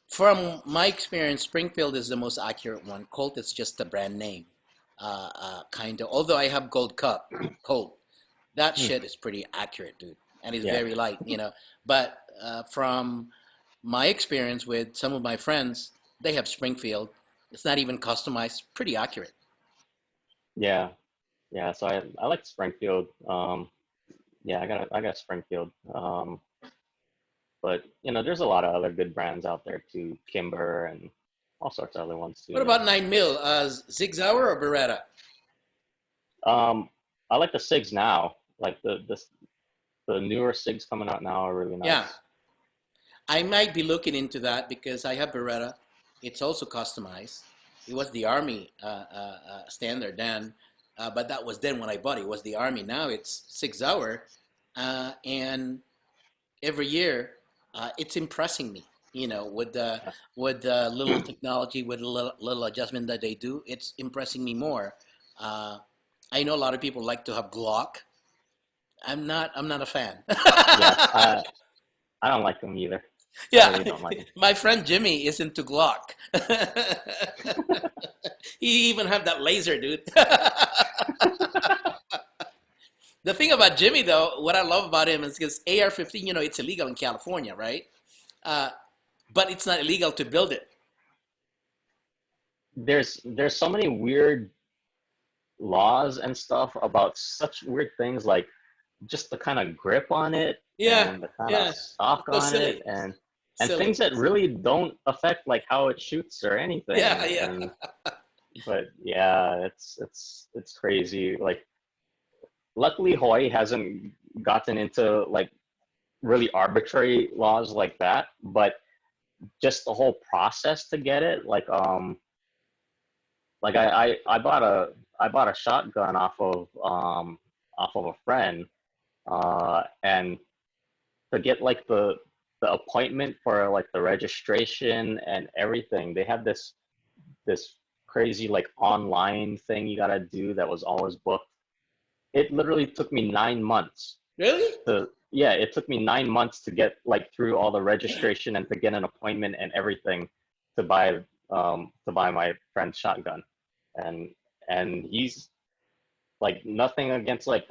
From my experience, Springfield is the most accurate one. Colt is just a brand name, kind of. Although I have Gold Cup Colt, that Hmm. shit is pretty accurate, dude, and it's Yeah. very light, you know. But from my experience with some of my friends, they have Springfield. It's not even customized. Pretty accurate. Yeah. Yeah. So I like Springfield. Yeah, I got Springfield. But there's a lot of other good brands out there too, Kimber and all sorts of other ones too. What Yeah. about 9 mil? Zig Zauer or Beretta? I like the Sigs now. Like the newer Sigs coming out now are really Yeah, nice. I might be looking into that because I have Beretta. It's also customized. It was the Army standard then, but that was then when I bought it. It was the Army. Now it's 6 hour, and every year it's impressing me. You know, with the little technology, with the little adjustment that they do, it's impressing me more. Uh, I know a lot of people like to have Glock. I'm not. I'm not a fan. Yeah, I don't like them either. I Yeah, really don't like them. my friend Jimmy is into Glock. He even have that laser, dude. The thing about Jimmy, though, what I love about him is because AR-15, you know, it's illegal in California, right? Uh, but it's not illegal to build it. There's so many weird laws and stuff about such weird things, like just the kind of grip on it Yeah, and the kind of yeah. stock It's so on it silly, and silly. things that really don't affect like how it shoots or Yeah, anything. yeah. And but yeah, it's crazy. Like luckily Hawaii hasn't gotten into like really arbitrary laws like that, but just the whole process to get it, like I bought a shotgun off of a friend, and to get like the appointment for like the registration and everything, they have this crazy like online thing you gotta do that was always booked. It literally took me 9 months Really? to yeah, it took me 9 months to get like through all the registration and to get an appointment and everything to buy my friend's shotgun. And he's like nothing against like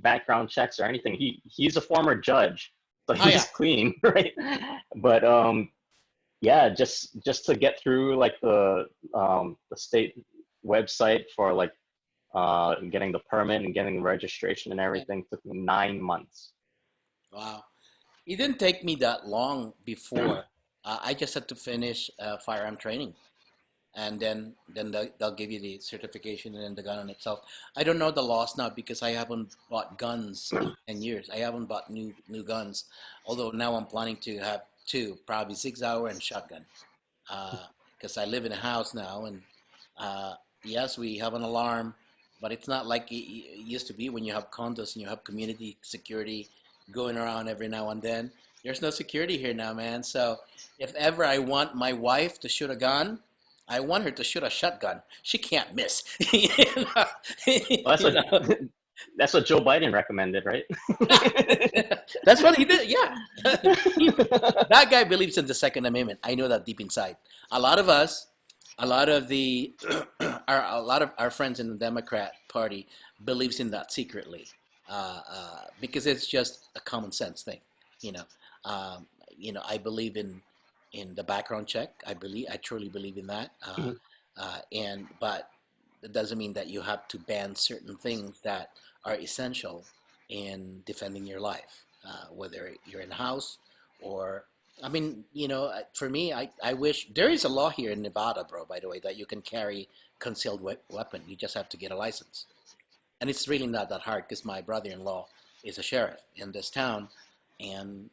background checks or anything. He's a former judge, so Oh yeah. he's clean, right? But yeah, just to get through like the state website for like getting the permit and getting the registration and Yeah. everything took me 9 months. Wow. It didn't take me that long before. I just had to finish firearm training, and then they'll give you the certification and then the gun in itself. I don't know the laws now because I haven't bought guns in 10 years. I haven't bought new guns, although now I'm planning to have two, probably 6 hour and shotgun. Because I live in a house now, and uh, yes, we have an alarm, but it's not like it used to be when you have condos and you have community security going around every now and then. There's no security here now, man. So if ever I want my wife to shoot a gun, I want her to shoot a shotgun. She can't miss. You know? Well, You know? that's what Joe Biden recommended, right? That's what he did. Yeah. He, that guy believes in the Second Amendment. I know that deep inside. A lot of us, a lot of the, a lot of our friends in the Democrat Party believes in that secretly, because it's just a common sense thing. You know, um, I believe in the background check. I truly believe in that. And but it doesn't mean that you have to ban certain things that are essential in defending your life, whether you're in a house or, I mean, for me, I wish there is a law here in Nevada, bro, by the way, that you can carry concealed weapon. You just have to get a license. And it's really not that hard because my brother-in-law is a sheriff in this town, and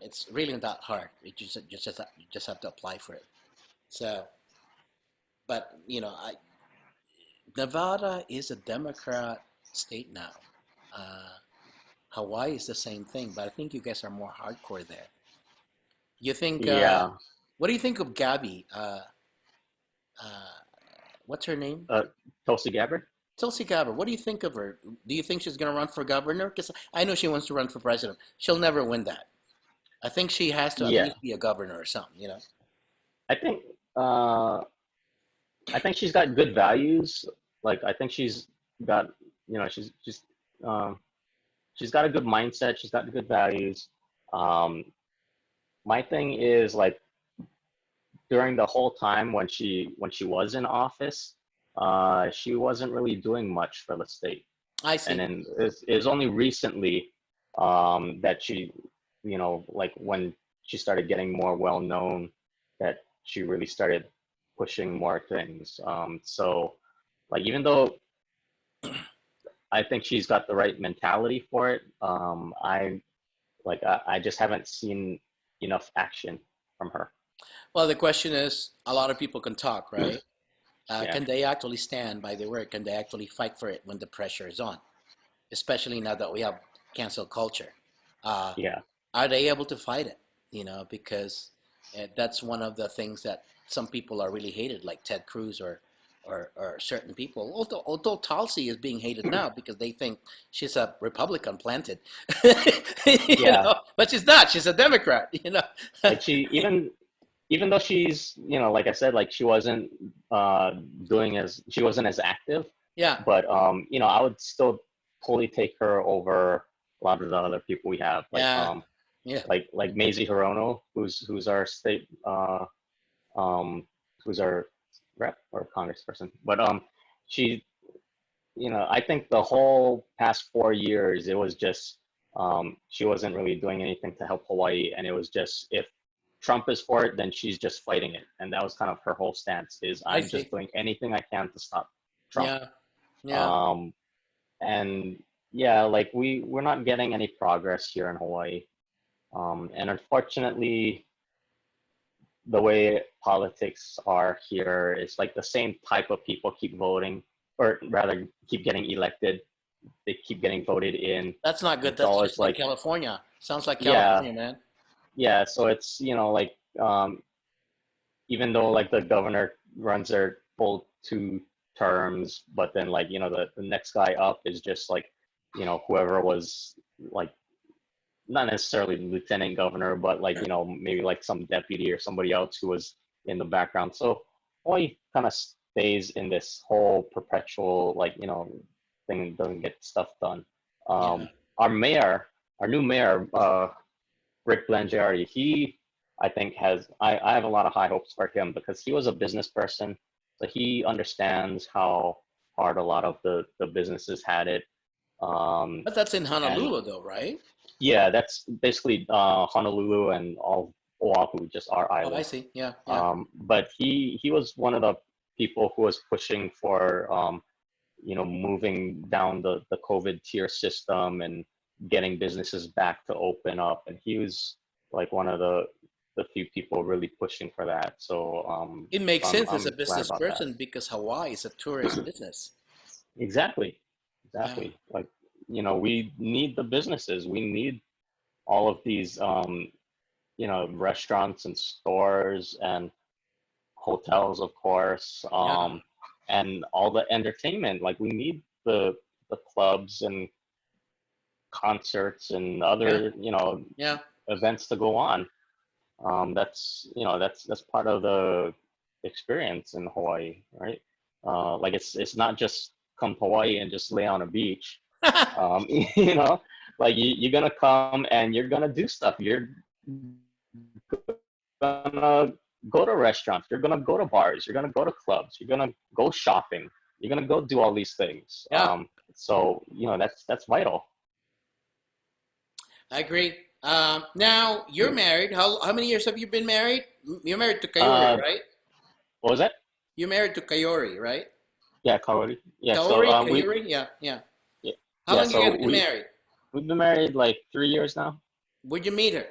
it's really not that hard. You just have to apply for it. So, but Nevada is a Democrat state now. Uh, Hawaii is the same thing, but I think you guys are more hardcore there. You think? Yeah. What do you think of Gabby? Uh, what's her name? Uh, Tulsi Gabbard? Tulsi Gabbard. What do you think of her? Do you think she's going to run for governor? Because I know she wants to run for president. She'll never win that. I think she has to at Yeah. least be a governor or something. You know? I think uh, I think she's got good values. Like I think she's got, she's um, she's got a good mindset. She's got good values. Um, my thing is like during the whole time when she was in office, she wasn't really doing much for the state. I And see. then it's only recently that she, like when she started getting more well known, that she really started pushing more things. So, like, even though I think she's got the right mentality for it, I just haven't seen enough action from her. Well, the question is, a lot of people can talk, right? Yeah, Can they actually stand by their word? Can they actually fight for it when the pressure is on? Especially now that we have cancel culture. Uh, yeah, are they able to fight it? Because that's one of the things that some people are really hated, like Ted Cruz or certain people. Although Tulsi is being hated now because they think she's a Republican planted, yeah. but she's not. She's a Democrat. Like even though she's, like I said, like uh she wasn't as active, Yeah, but I would still totally take her over a lot of the other people we have, yeah, yeah. like Mazie Hirono, who's our state um who's our rep or congressperson. But she, I think the whole past 4 years it was just she wasn't really doing anything to help Hawaii, and it was just if Trump is for it, then she's just fighting it, and that was kind of her whole stance: is I I'm just see. doing anything I can to stop Trump. Yeah, yeah. Um, and yeah, like we're not getting any progress here in Hawaii, and unfortunately, the way politics are here is like the same type of people keep voting, or rather, keep getting elected. They keep getting voted in, That's not and good. it's That's always just like like, California. Sounds like yeah, California, man. yeah. So it's like even though like the governor runs their full 2 terms, but then like the next guy up is just like whoever was like not necessarily lieutenant governor, but like maybe like some deputy or somebody else who was in the background. So Hawaii kind of stays in this whole perpetual like thing, doesn't get stuff done. Yeah. Our mayor, our new mayor, Rick Blangiardi, he I think I have a lot of high hopes for him because he was a business person, so he understands how part. A lot of the businesses had it. But that's in And Honolulu, though, right? yeah, that's basically Honolulu and all Oahu, just our Oh, I island. see. Yeah, yeah, But he was one of the people who was pushing for moving down the COVID tier system and getting businesses back to open up. And he was like one of the few people really pushing for that. So it makes sense as a I'm glad business about that. person because Hawaii is a tourist business. Exactly, Yeah, exactly. Like we need the businesses. We need all of these restaurants and stores and hotels, of course, yeah, and all the entertainment. Like we need the clubs and concerts and yeah, other yeah. events to go on. That's part of the experience in Hawaii, right? Like it's not just come to Hawaii and just lay on a beach. You know, like you're gonna come and you're gonna do stuff. You're gonna go to restaurants. You're gonna go to bars. You're gonna go to clubs. You're gonna go shopping. You're gonna go do all these things. Yeah, So that's vital. I agree. Now you're married. How many years have you been married? You're married to Kayori, Uh, right? what was that? You're married to Kayori, right? Yeah, Kaori. Yeah. So Kaori, we Kayori, yeah, yeah. yeah, How yeah. long you So guys been married? we've been married like 3 years now. Where'd you meet her?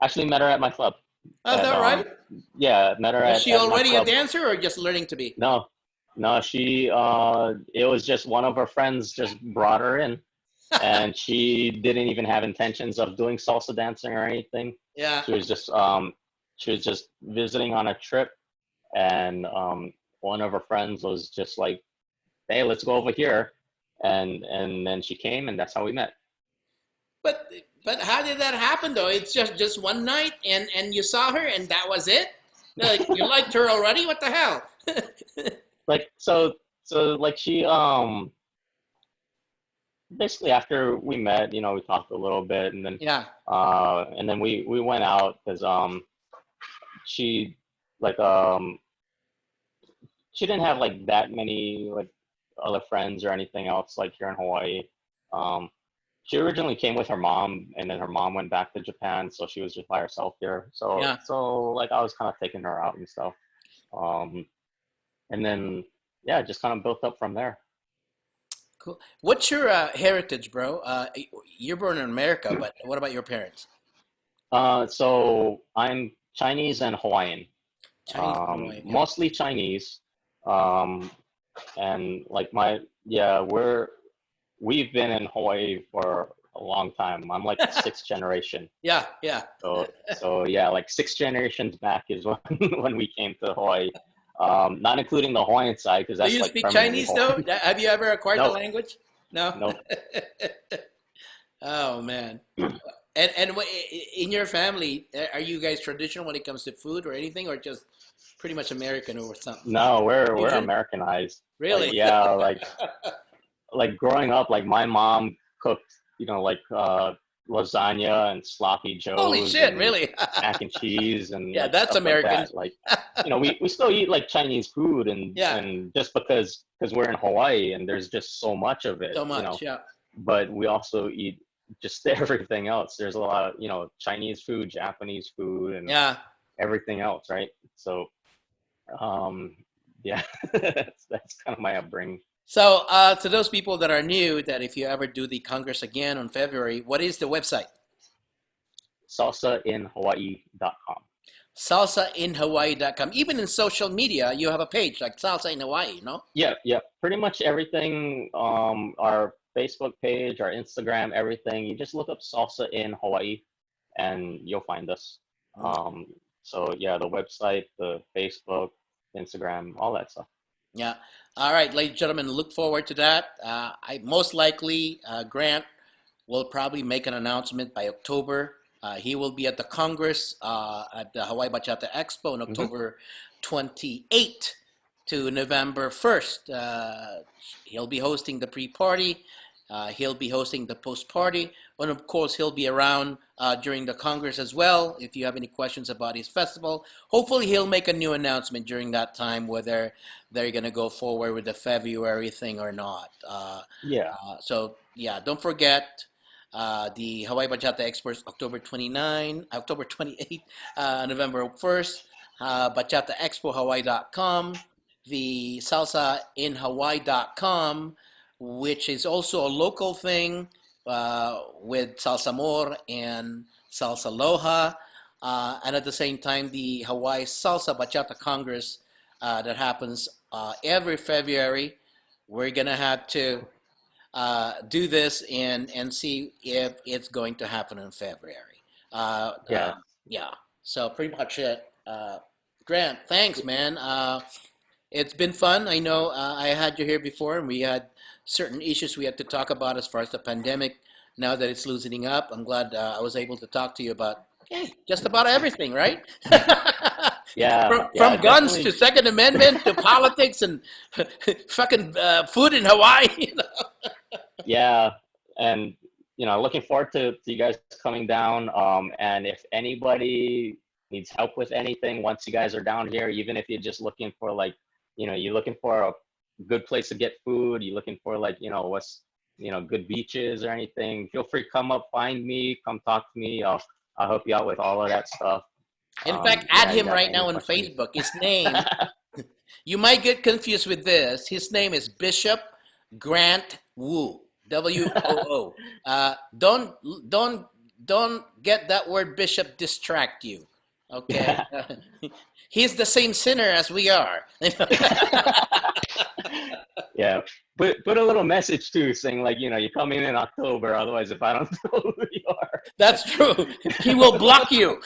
Actually, met her at my club. Oh, is At that right? Yeah, met her Was she at my already a club. dancer or just learning to be? No, no, she it was just one of her friends just brought her in, and she didn't even have intentions of doing salsa dancing or anything. Yeah. She was just visiting on a trip, and one of her friends was just like, "Hey, let's go over here," and then she came, and that's how we met. But but how did that happen though? It's just one night and you saw her and that was it? Like you liked her already? What the hell? Like like she basically after we met, we talked a little bit, Yeah. and then we went out because she like she didn't have like that many like other friends or anything else like here in Hawaii. Um, she originally came with her mom, and then her mom went back to Japan, so she was just by herself here. Yeah. So like I was kind of taking her out and stuff, um, and then yeah, just kind of built up from there. Cool. What's your heritage, bro? You're born in America, but what about your parents? So I'm Chinese and Hawaiian, Chinese and Hawaiian. Yeah. mostly Chinese, um, and like yeah, we've been in Hawaii for a long time. I'm like sixth generation. Yeah. Yeah. So yeah, like six generations back is when when we came to Hawaii. Not including the Hawaiian side because Do that's you like speak permanently Chinese though? Hawaiian. Have you ever acquired the No, language? No. no. Oh man. And in your family, are you guys traditional when it comes to food or anything, or just pretty much American or something? No, we're Fusion? Americanized. Like Really? yeah, like growing up, like my mom cooked, like lasagna and sloppy Holy joes shit! and Really? mac and cheese and Yeah, like that's stuff like American. that. Like we still eat like Chinese food Yeah, and just because we're in Hawaii and there's just so much of it, so much. Yeah, but we also eat just everything else. There's a lot of Chinese food, Japanese food, and yeah. everything else, right? So um, yeah, that's kind of my upbringing. So, to those people that are new, that if you ever do the Congress again on February, what is the website? Salsainhawaii.com. SalsaInHawaii.com. Even in social media, you have a page like Salsa in Hawaii, no? Yeah, yeah. Pretty much everything. Our Facebook page, our Instagram, everything. You just look up Salsa in Hawaii, and you'll find us. Okay. So yeah, the website, the Facebook, Instagram, all that stuff. Yeah. All right, ladies and gentlemen, look forward to that. I most likely Grant will probably make an announcement by October. He will be at the Congress at the Hawaii Bachata Expo on Hmm. October 28th to November 1st. He'll be hosting the pre-party, He'll be hosting the post party, and of course, he'll be around during the Congress as well. If you have any questions about his festival, hopefully, he'll make a new announcement during that time whether they're going to go forward with the February thing or not. Yeah. So, yeah, don't forget the Hawaii Bachata Expo October 29, October 28, November 1st, bachataexpohawaii.com, the Salsa in Hawaii.com, which is also a local thing with Salsa More and Salsa Aloha. And at the same time, the Hawaii Salsa Bachata Congress that happens every February. We're going to have to do this and see if it's going to happen in February. Uh, Yeah. uh, yeah, so pretty much it. Grant, thanks, man. It's been fun. I know I had you here before, and we had certain issues we had to talk about as far as the pandemic. Now that it's loosening up, I'm glad I was able to talk to you about just about everything, right? Yeah. From Yeah. guns to Definitely. Second Amendment to politics and fucking food in Hawaii. Yeah. And looking forward to you guys coming down. And if anybody needs help with anything once you guys are down here, even if you're just looking for like, you're looking for a good place to get food, you're looking for like, what's good beaches or anything, feel free to come up, find me, come talk to me. I'll help you out with all of that stuff. In fact, add Yeah, you him got right any now on questions? Facebook. His name, you might get confused with this. His name is Bishop Grant Woo. WOO. Don't don't don't get that word bishop distract you. Okay, Yeah. he's the same sinner as we are. Yeah. Put a little message too, saying like, you come in October, otherwise if I don't know who you are. That's true. He will block you.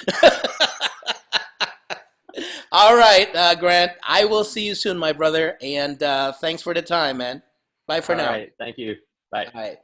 All right, Grant. I will see you soon, my brother. And thanks for the time, man. Bye for All now. right. Thank you. Bye. All right.